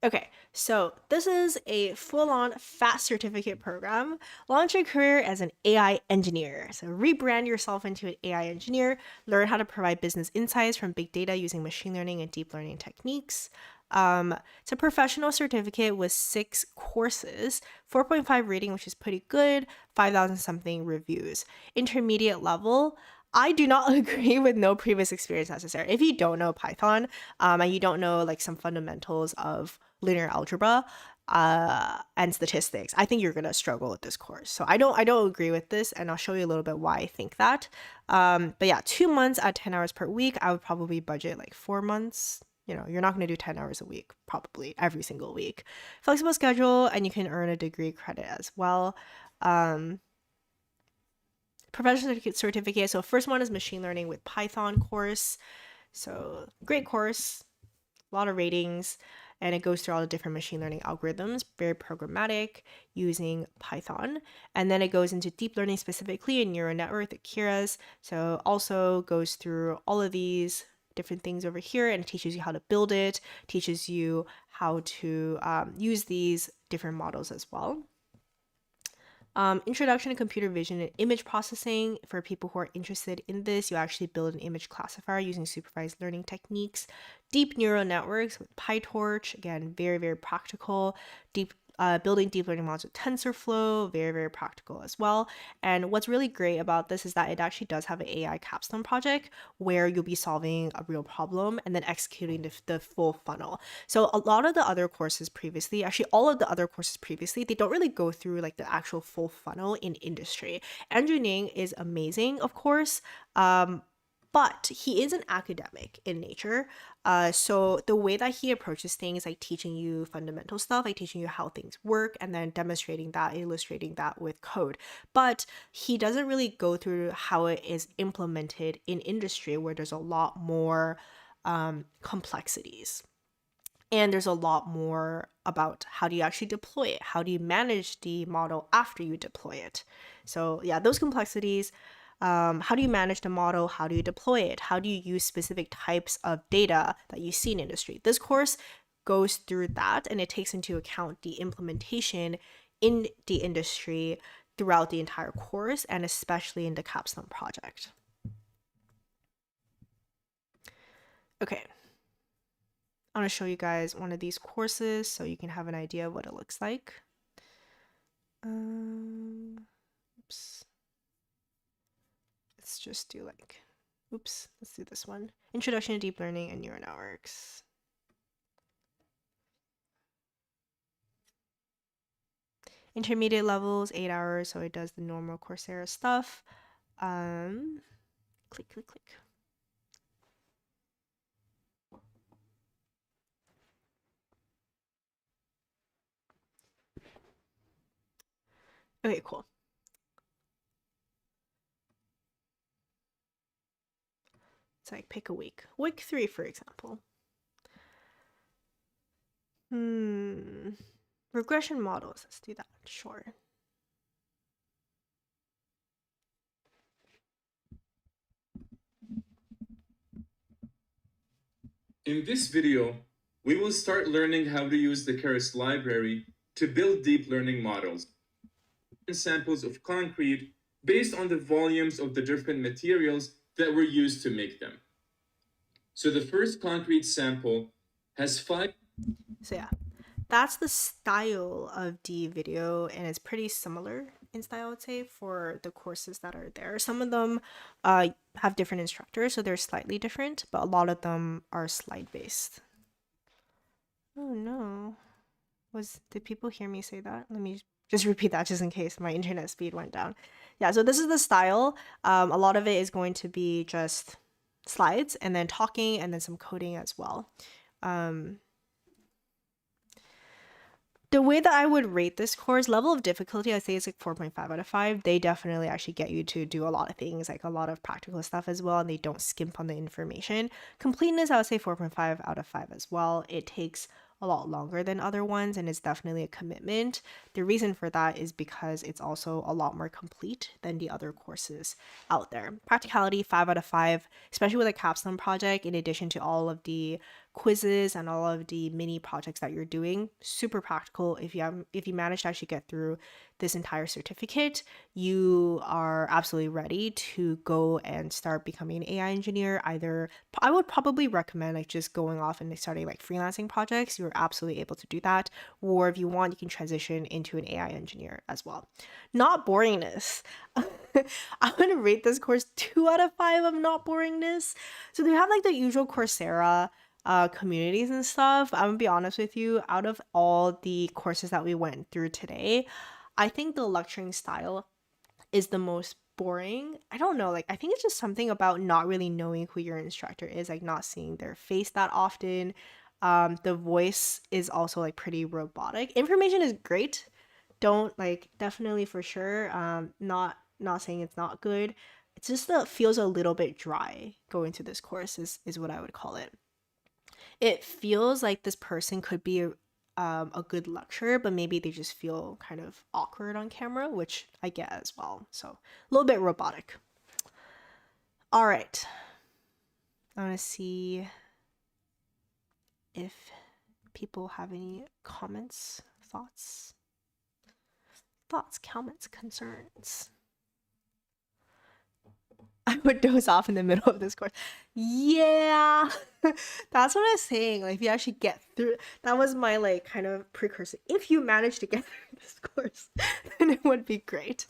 Okay, so this is a full-on fast certificate program. Launch your career as an AI engineer. So rebrand yourself into an AI engineer, learn how to provide business insights from big data using machine learning and deep learning techniques. It's a professional certificate with 6 courses, 4.5 rating, which is pretty good, 5,000 something reviews. Intermediate level, I do not agree with no previous experience necessary. If you don't know Python and you don't know like some fundamentals of linear algebra and statistics, I think you're gonna struggle with this course. So I don't agree with this, and I'll show you a little bit why I think that. But yeah, 2 months at 10 hours per week, I would probably budget like 4 months. You know, you're not going to do 10 hours a week, probably every single week. Flexible schedule, and you can earn a degree credit as well. Professional certificate. So first one is machine learning with Python course. So great course, a lot of ratings, and it goes through all the different machine learning algorithms, very programmatic using Python. And then it goes into deep learning specifically in neural network, the Keras. So also goes through all of these different things over here and teaches you how to build it, teaches you how to use these different models as well. Introduction to computer vision and image processing. For people who are interested in this, you actually build an image classifier using supervised learning techniques. Deep neural networks with PyTorch, again, very, very practical. Building deep learning models with TensorFlow, very, very practical as well. And what's really great about this is that it actually does have an AI capstone project where you'll be solving a real problem and then executing the full funnel. So a lot of the other courses previously, actually all of the other courses previously, they don't really go through like the actual full funnel in industry. Andrew Ng is amazing, of course, but he is an academic in nature. So the way that he approaches things, like teaching you fundamental stuff, like teaching you how things work, and then demonstrating that, illustrating that with code. But he doesn't really go through how it is implemented in industry, where there's a lot more complexities. And there's a lot more about how do you actually deploy it? How do you manage the model after you deploy it? So yeah, those complexities. How do you manage the model? How do you deploy it? How do you use specific types of data that you see in industry? This course goes through that, and it takes into account the implementation in the industry throughout the entire course, and especially in the capstone project. Okay. I'm going to show you guys one of these courses so you can have an idea of what it looks like. Oops. Let's just do like, oops, let's do this one. Introduction to Deep Learning and Neural Networks. Intermediate levels, 8 hours, so it does the normal Coursera stuff. Click, click, click. Okay, cool. So like pick a week. Week 3, for example. Regression models. Let's do that. Sure. In this video, we will start learning how to use the Keras library to build deep learning models and samples of concrete based on the volumes of the different materials that were used to make them. So the first concrete sample has 5. So yeah, that's the style of the video, and it's pretty similar in style, I would say, for the courses that are there. Some of them have different instructors, so they're slightly different, but a lot of them are slide based. Oh no. Did people hear me say that? Let me just repeat that just in case my internet speed went down. Yeah, so this is the style. A lot of it is going to be just slides and then talking and then some coding as well. The way that I would rate this course, level of difficulty, I'd say it's like 4.5 out of 5. They definitely actually get you to do a lot of things, like a lot of practical stuff as well, and they don't skimp on the information. Completeness, I would say 4.5 out of 5 as well. It takes a lot longer than other ones, and it's definitely a commitment. The reason for that is because it's also a lot more complete than the other courses out there. Practicality, 5 out of 5, especially with a capstone project, in addition to all of the quizzes and all of the mini projects that you're doing. Super practical. If you manage to actually get through this entire certificate, you are absolutely ready to go and start becoming an AI engineer. Either I would probably recommend like just going off and starting like freelancing projects. You're absolutely able to do that. Or if you want, you can transition into an AI engineer as well. Not boringness. I'm gonna rate this course 2 out of 5 of not boringness. So they have like the usual Coursera communities and stuff. I'm gonna be honest with you, out of all the courses that we went through today, I think the lecturing style is the most boring. I don't know, like I think it's just something about not really knowing who your instructor is, like not seeing their face that often. The voice is also like pretty robotic. Information is great, don't like definitely for sure, not saying it's not good. It's just that feels a little bit dry going to this course is what I would call it. It feels like this person could be a good lecturer, but maybe they just feel kind of awkward on camera, which I get as well. So a little bit robotic. All right. I want to see if people have any comments, thoughts, comments, concerns. I would doze off in the middle of this course. Yeah, that's what I was saying. Like, if you actually get through, that was my like kind of precursor. If you manage to get through this course, then it would be great.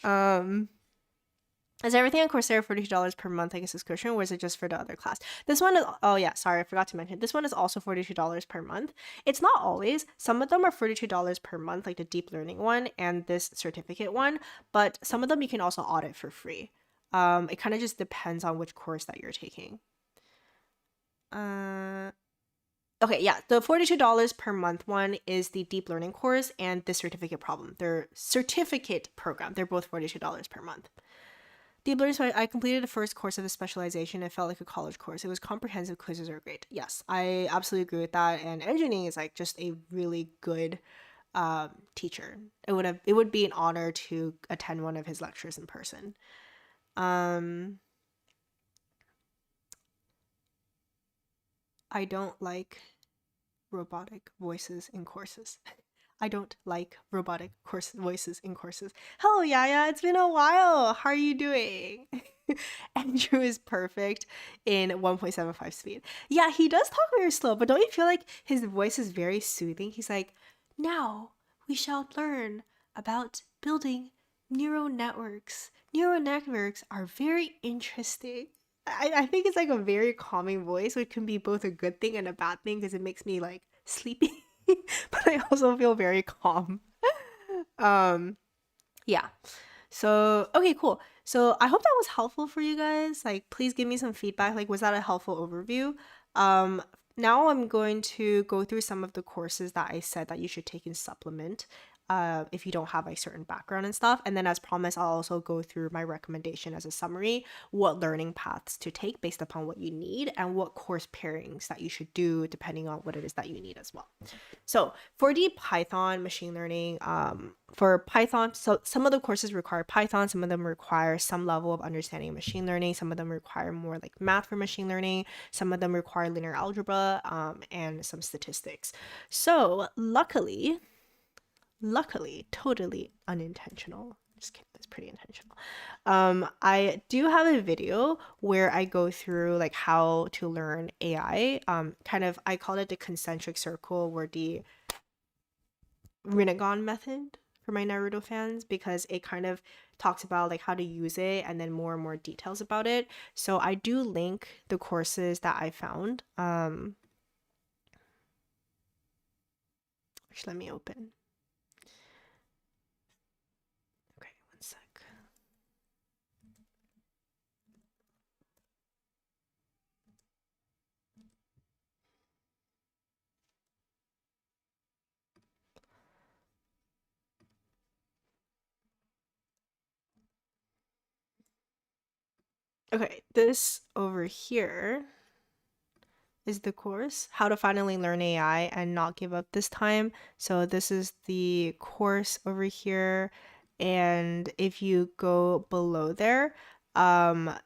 Is everything on Coursera $42 per month like a subscription, or is it just for the other class? This one is, oh yeah, sorry, I forgot to mention. This one is also $42 per month. It's not always. Some of them are $42 per month, like the deep learning one and this certificate one, but some of them you can also audit for free. It kind of just depends on which course that you're taking. Okay, yeah, the $42 per month one is the deep learning course and the certificate problem. They're certificate program. They're both $42 per month. Deep learning, so I completed the first course of a specialization. It felt like a college course. It was comprehensive, quizzes are great. Yes, I absolutely agree with that. And engineering is like just a really good teacher. It would be an honor to attend one of his lectures in person. I don't like robotic voices in courses. I don't like robotic voices in courses. Hello, Yaya. It's been a while. How are you doing? Andrew is perfect in 1.75 speed. Yeah, he does talk very slow, but don't you feel like his voice is very soothing? He's like, now we shall learn about building neural networks. Neural networks are very interesting. I think it's like a very calming voice, which can be both a good thing and a bad thing because it makes me like sleepy, but I also feel very calm. Yeah. So, okay, cool. So I hope that was helpful for you guys. Like, please give me some feedback. Like, was that a helpful overview? Now I'm going to go through some of the courses that I said that you should take in supplement. If you don't have like certain background and stuff. And then as promised, I'll also go through my recommendation as a summary, what learning paths to take based upon what you need and what course pairings that you should do depending on what it is that you need as well. So for the Python machine learning, for Python, so some of the courses require Python, some of them require some level of understanding of machine learning, some of them require more like math for machine learning, some of them require linear algebra, and some statistics. So luckily, totally unintentional. Just kidding, it's pretty intentional. I do have a video where I go through like how to learn AI. Kind of, I call it the concentric circle, or the Rinnegan method for my Naruto fans, because it kind of talks about like how to use it and then more and more details about it. So I do link the courses that I found. Which let me open. Okay, one sec. Okay, this over here is the course, How to Finally Learn AI and Not Give Up This Time. So this is the course over here. And if you go below there, I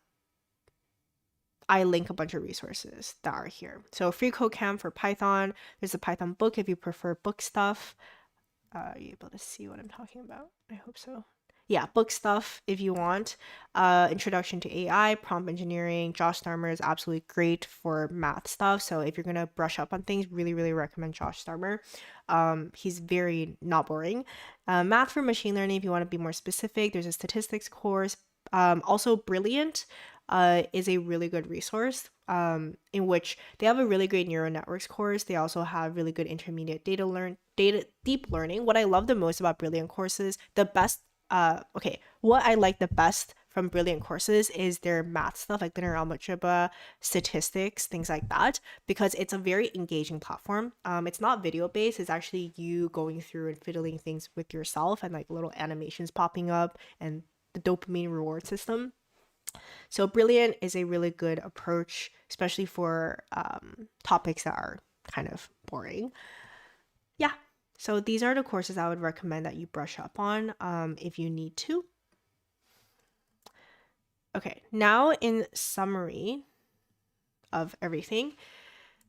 link a bunch of resources that are here. So Free Code Camp for Python. There's a Python book if you prefer book stuff. Are you able to see what I'm talking about? I hope so. Yeah, book stuff if you want. Introduction to AI, prompt engineering. Josh Starmer is absolutely great for math stuff. So if you're gonna brush up on things, really, really recommend Josh Starmer. He's very not boring. Math for machine learning, if you want to be more specific, there's a statistics course. Also Brilliant is a really good resource in which they have a really great neural networks course. They also have really good intermediate deep learning. What I love the most about Brilliant courses, what I like the best from Brilliant courses is their math stuff, like linear algebra, statistics, things like that, because it's a very engaging platform. It's not video based, it's actually you going through and fiddling things with yourself and like little animations popping up and the dopamine reward system. So Brilliant is a really good approach, especially for topics that are kind of boring. Yeah, so these are the courses I would recommend that you brush up on if you need to. Okay, now in summary of everything.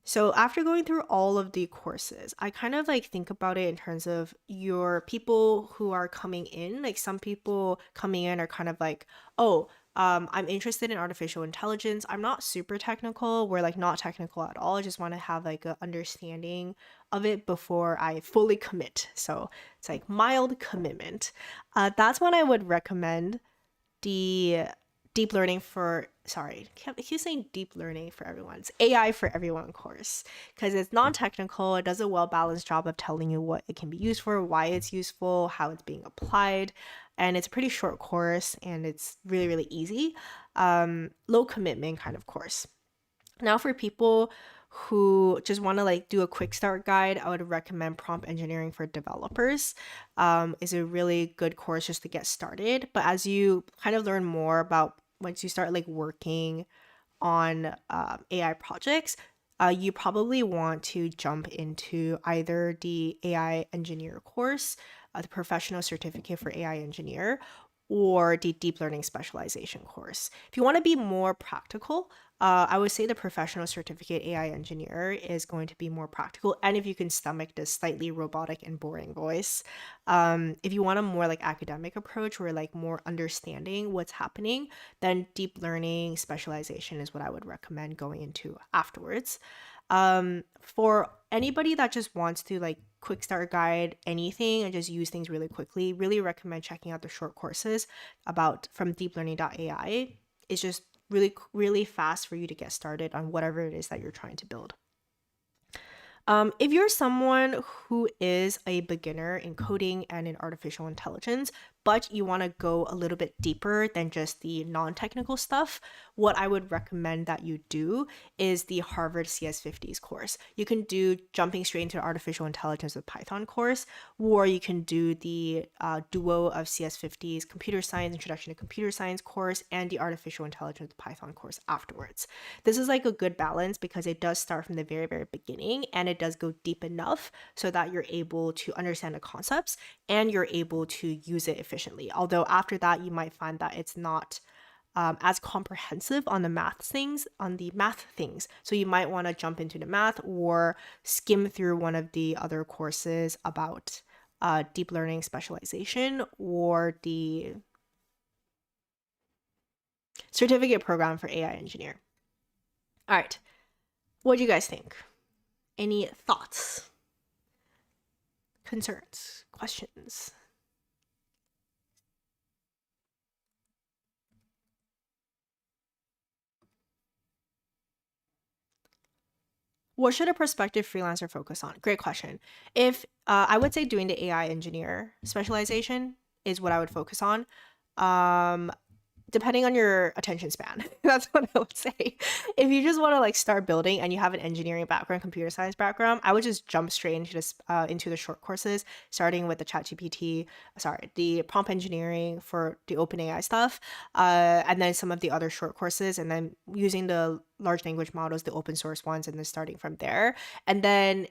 So after going through all of the courses, I kind of like think about it in terms of your people who are coming in. Like some people coming in are kind of like, oh, I'm interested in artificial intelligence. I'm not super technical. We're like not technical at all. I just want to have like an understanding of it before I fully commit. So it's like mild commitment. That's when I would recommend the deep learning for, sorry, I keep saying deep learning for everyone. It's AI for everyone course, because it's non-technical. It does a well-balanced job of telling you what it can be used for, why it's useful, how it's being applied. And it's a pretty short course and it's really, really easy. Low commitment kind of course. Now for people who just want to like do a quick start guide, I would recommend Prompt Engineering for Developers. Is a really good course just to get started. But as you kind of learn more about, once you start like working on AI projects, you probably want to jump into either the AI engineer course, the professional certificate for AI engineer, or the deep learning specialization course. If you want to be more practical, I would say the professional certificate AI engineer is going to be more practical. And if you can stomach this slightly robotic and boring voice, if you want a more like academic approach or like more understanding what's happening, then deep learning specialization is what I would recommend going into afterwards. For anybody that just wants to like quick start guide anything and just use things really quickly, really recommend checking out the short courses about from deeplearning.ai. It's just really fast for you to get started on whatever it is that you're trying to build. If you're someone who is a beginner in coding and in artificial intelligence, but you want to go a little bit deeper than just the non-technical stuff, what I would recommend that you do is the Harvard CS50s course. You can do jumping straight into artificial intelligence with Python course, or you can do the duo of CS50s computer science, introduction to computer science course, and the artificial intelligence with Python course afterwards. This is like a good balance because it does start from the very, very beginning and it does go deep enough so that you're able to understand the concepts and you're able to use it efficiently. Although after that, you might find that it's not as comprehensive on the math things. So you might want to jump into the math or skim through one of the other courses about deep learning specialization or the certificate program for AI engineer. All right. What do you guys think? Any thoughts, concerns, questions? What should a prospective freelancer focus on? Great question. If I would say doing the AI engineer specialization is what I would focus on. Depending on your attention span, that's what I would say. If you just want to like start building and you have an engineering background, computer science background, I would just jump straight into this into the short courses, starting with the prompt engineering for the OpenAI stuff, and then some of the other short courses, and then using the large language models, the open source ones, and then starting from there, and then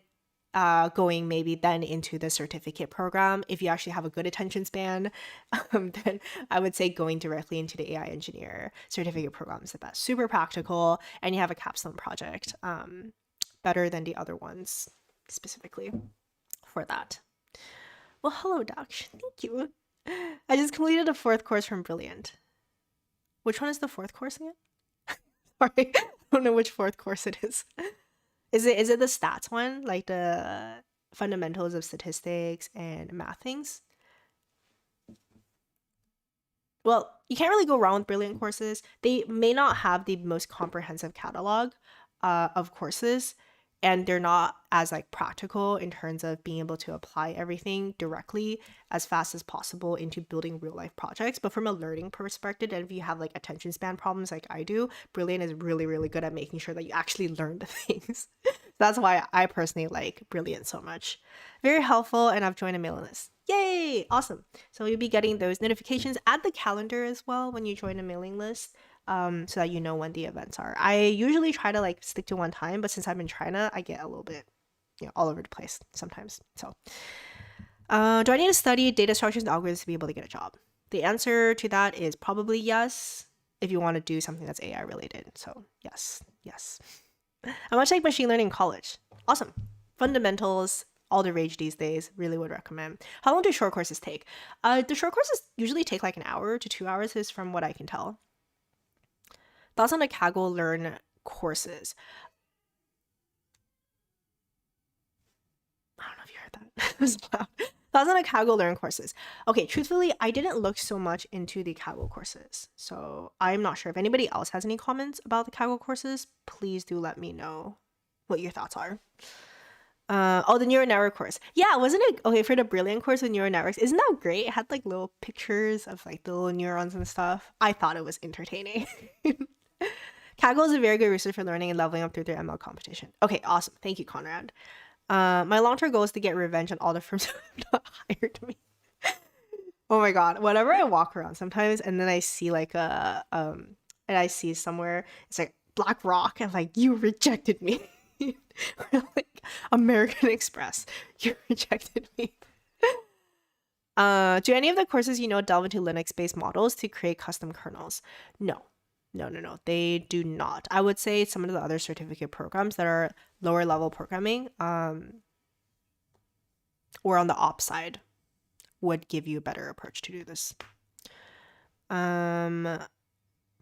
going maybe then into the certificate program. If you actually have a good attention span, then I would say going directly into the AI engineer certificate program is the best. Super practical, and you have a capstone project, better than the other ones specifically for that. Well, hello, Daksh. Thank you. I just completed a 4th course from Brilliant. Which one is the 4th course again? Sorry, I don't know which 4th course it is. Is it the stats one, like the fundamentals of statistics and math things? Well, you can't really go wrong with Brilliant courses. They may not have the most comprehensive catalog of courses, and they're not as like practical in terms of being able to apply everything directly as fast as possible into building real life projects. But from a learning perspective, and if you have like attention span problems like I do, Brilliant is really, really good at making sure that you actually learn the things. That's why I personally like Brilliant so much. Very helpful, and I've joined a mailing list. Yay! Awesome. So you'll be getting those notifications. Add the calendar as well when you join a mailing list, so that you know when the events are. I usually try to like stick to one time, but since I'm in China, I get a little bit, all over the place sometimes. So, do I need to study data structures and algorithms to be able to get a job? The answer to that is probably yes, if you want to do something that's AI related. So yes. I much like machine learning in college. Awesome. Fundamentals, all the rage these days. Really would recommend. How long do short courses take? The short courses usually take like an hour to 2 hours, is from what I can tell. Thoughts on the Kaggle Learn courses? I don't know if you heard that. It was loud. Thoughts on the Kaggle Learn courses? Okay, truthfully, I didn't look so much into the Kaggle courses, so I'm not sure. If anybody else has any comments about the Kaggle courses, please do let me know what your thoughts are. The neural network course. Yeah, wasn't it okay for the Brilliant course with neural networks? Isn't that great? It had like little pictures of like the little neurons and stuff. I thought it was entertaining. Kaggle is a very good resource for learning and leveling up through their ML competition. Okay, awesome. Thank you, Conrad. My long-term goal is to get revenge on all the firms who have not hired me. Oh my god. Whenever I walk around sometimes and then I see like and I see somewhere it's like BlackRock and like, you rejected me. Or like American Express, you rejected me. Do any of the courses delve into Linux-based models to create custom kernels? No. No, they do not. I would say some of the other certificate programs that are lower level programming, or on the ops side, would give you a better approach to do this.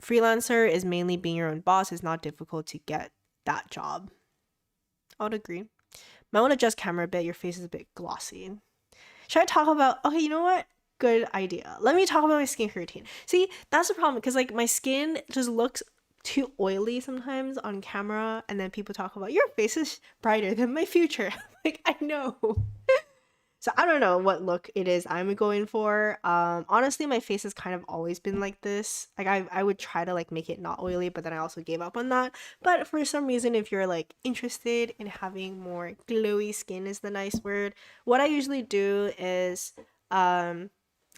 Freelancer is mainly being your own boss. It's not difficult to get that job. I would agree. Might want to adjust camera a bit. Your face is a bit glossy. Should I talk about, okay, you know what? Good idea. Let me talk about my skincare routine. See, that's the problem, because like my skin just looks too oily sometimes on camera, and then people talk about your face is brighter than my future. Like, I know. So I don't know what look it is I'm going for. Honestly, my face has kind of always been like this. Like I would try to like make it not oily, but then I also gave up on that. But for some reason, if you're like interested in having more glowy skin is the nice word, what I usually do is I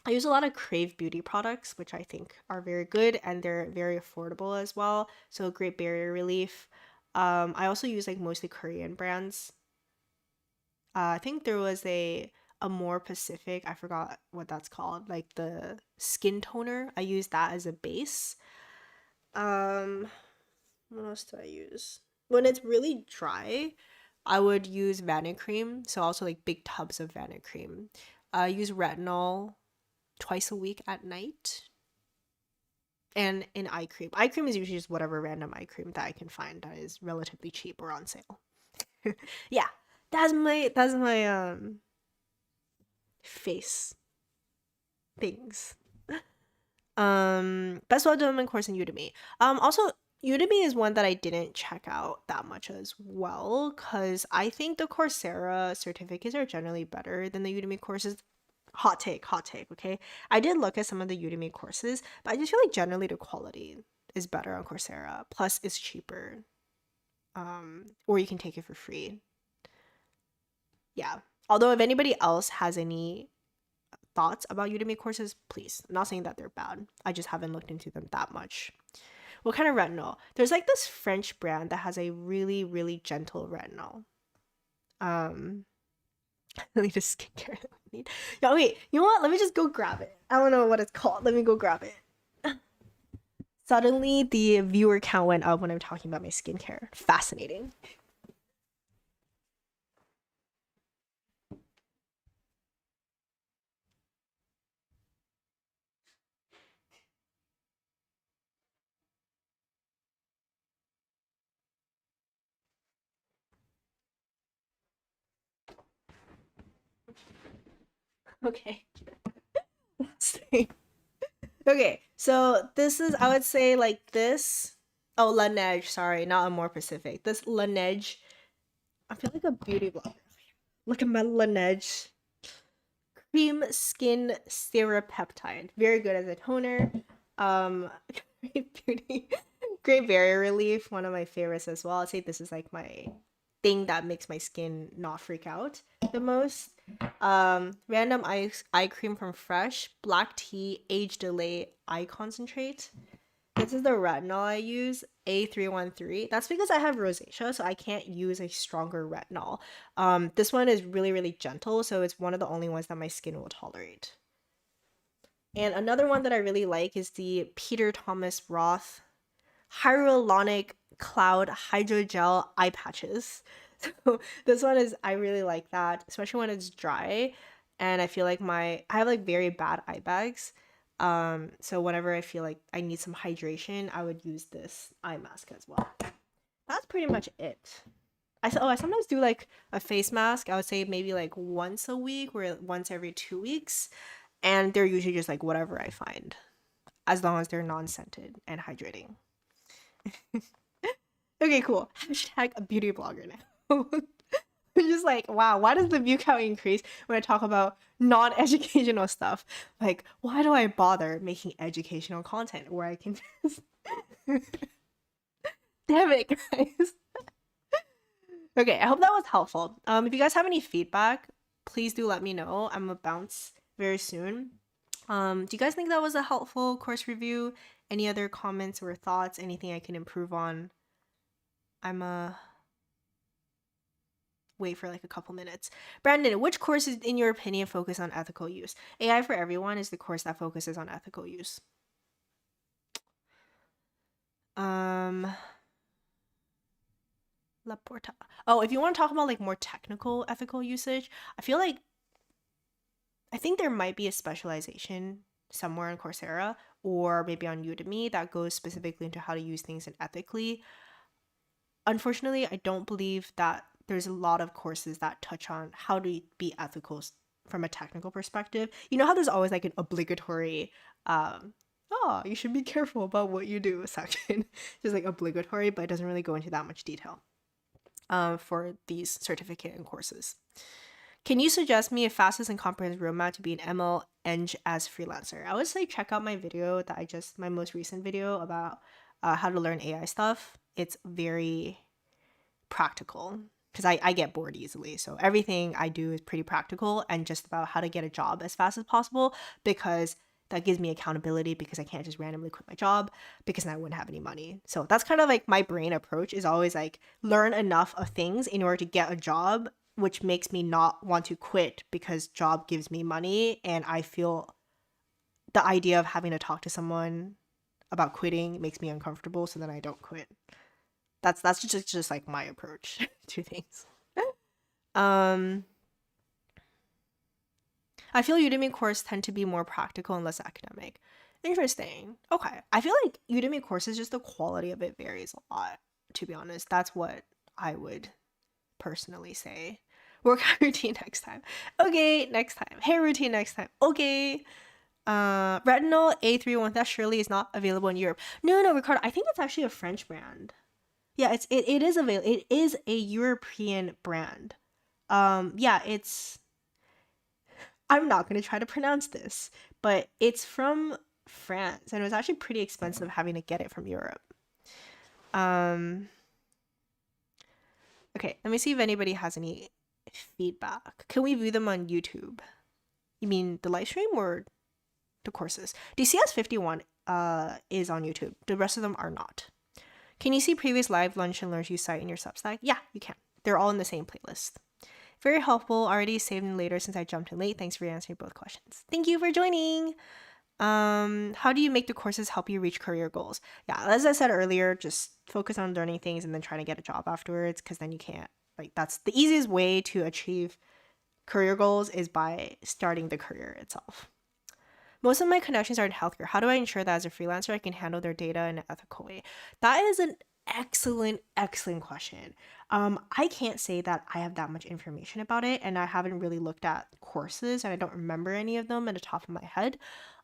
use a lot of Crave beauty products, which I think are very good, and they're very affordable as well. So great barrier relief. I also use like mostly Korean brands. I think there was a more Pacific, I forgot what that's called, like the skin toner. I use that as a base. What else do I use? When it's really dry, I would use Vanicream. So also like big tubs of Vanicream. I use retinol twice a week at night. And in eye cream. Eye cream is usually just whatever random eye cream that I can find that is relatively cheap or on sale. Yeah. That's my face things. Best web development course in Udemy. Also Udemy is one that I didn't check out that much as well, because I think the Coursera certificates are generally better than the Udemy courses. Hot take, okay? I did look at some of the Udemy courses, but I just feel like generally the quality is better on Coursera. Plus it's cheaper. Or you can take it for free. Yeah. Although if anybody else has any thoughts about Udemy courses, please. I'm not saying that they're bad. I just haven't looked into them that much. What kind of retinol? There's like this French brand that has a really, really gentle retinol. Really just skincare that we need. Yeah, wait, you know what? Let me just go grab it. I don't know what it's called. Let me go grab it. Suddenly the viewer count went up when I'm talking about my skincare. Fascinating. Okay. Okay, so this is, I would say like this. Oh, Laneige, sorry, not a more Pacific. This Laneige, I feel like a beauty blogger. Look at my Laneige cream skin serapeptide. Very good as a toner. Great beauty, great barrier relief. One of my favorites as well. I'd say this is like my thing that makes my skin not freak out the most. Random eye cream from Fresh, black tea, age delay eye concentrate. This is the retinol I use, A313. That's because I have rosacea, so I can't use a stronger retinol. This one is really, really gentle, so it's one of the only ones that my skin will tolerate. And another one that I really like is the Peter Thomas Roth Hyaluronic Cloud Hydrogel Eye Patches. So this one is, I really like that, especially when it's dry. And I feel like I have like very bad eye bags. So whenever I feel like I need some hydration, I would use this eye mask as well. That's pretty much it. I sometimes do like a face mask. I would say maybe like once a week or once every 2 weeks. And they're usually just like whatever I find, as long as they're non-scented and hydrating. Okay, cool. Hashtag a beauty blogger now. I'm just like, wow, why does the view count increase when I talk about non-educational stuff? Like, why do I bother making educational content where I can just... Damn it, guys. Okay, I hope that was helpful. If you guys have any feedback, please do let me know. I'm gonna bounce very soon. Do you guys think that was a helpful course review? Any other comments or thoughts? Anything I can improve on? I'm wait for like a couple minutes. Brandon, which course is, in your opinion, focus on ethical use? AI for Everyone is the course that focuses on ethical use. La Porta. Oh, if you want to talk about like more technical ethical usage, I think there might be a specialization somewhere on Coursera or maybe on Udemy that goes specifically into how to use things ethically. Unfortunately, I don't believe that there's a lot of courses that touch on how to be ethical from a technical perspective. You know how there's always like an obligatory you should be careful about what you do section. Just like obligatory, but it doesn't really go into that much detail for these certificate and courses. Can you suggest me a fastest and comprehensive roadmap to be an ML Eng as freelancer? I would say check out my video that my most recent video about how to learn AI stuff. It's very practical because I get bored easily. So everything I do is pretty practical and just about how to get a job as fast as possible, because that gives me accountability, because I can't just randomly quit my job because then I wouldn't have any money. So that's kind of like my brain approach, is always like learn enough of things in order to get a job, which makes me not want to quit because job gives me money, and I feel the idea of having to talk to someone about quitting makes me uncomfortable, so then I don't quit. That's just like my approach to things. I feel Udemy courses tend to be more practical and less academic. Interesting. Okay. I feel like Udemy courses, just the quality of it varies a lot, to be honest. That's what I would personally say. Workout routine next time. Okay, next time. Hair routine next time. Okay. Retinol A31, that surely is not available in Europe. No, Ricardo, I think it's actually a French brand. Yeah, it is available. It is a European brand. Yeah, I'm not going to try to pronounce this, but it's from France, and it was actually pretty expensive having to get it from Europe. Okay, let me see if anybody has any feedback. Can we view them on YouTube? You mean the live stream or the courses? DCS 51 is on YouTube. The rest of them are not. Can you see previous live lunch and learns you cite in your Substack? Yeah, you can. They're all in the same playlist. Very helpful. Already saved them later since I jumped in late. Thanks for answering both questions. Thank you for joining. How do you make the courses help you reach career goals? Yeah, as I said earlier, just focus on learning things and then trying to get a job afterwards, because then you can't, that's the easiest way to achieve career goals, is by starting the career itself. Most of my connections are in healthcare. How do I ensure that as a freelancer I can handle their data in an ethical way? That is an excellent question. I can't say that I have that much information about it, and I haven't really looked at courses, and I don't remember any of them at the top of my head.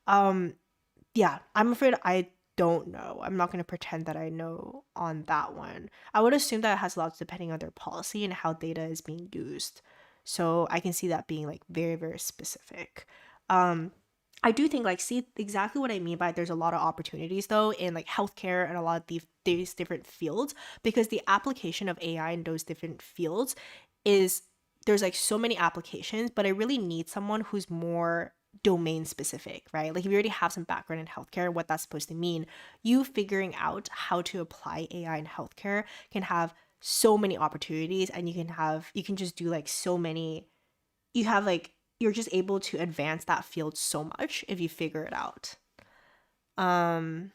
Yeah, I'm afraid I don't know. I'm not going to pretend that I know on that one. I would assume that it has lots depending on their policy and how data is being used. So I can see that being like very, very specific. I do think see exactly what I mean by there's a lot of opportunities though in like healthcare and a lot of these different fields, because the application of AI in those different fields is there's so many applications, but I really need someone who's more domain specific, right? Like if you already have some background in healthcare, what that's supposed to mean, you figuring out how to apply AI in healthcare can have so many opportunities, and you can just do so many, you're just able to advance that field so much if you figure it out. Randall,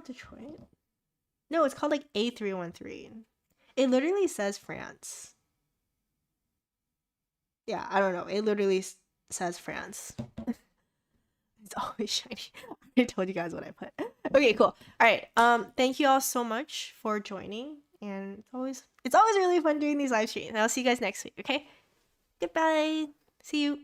Detroit? No, it's called A313. It literally says France. Yeah, I don't know. It literally says France. It's always shiny. I told you guys what I put. Okay, cool. All right. Thank you all so much for joining. And it's always really fun doing these live streams. And I'll see you guys next week, okay? Goodbye. See you.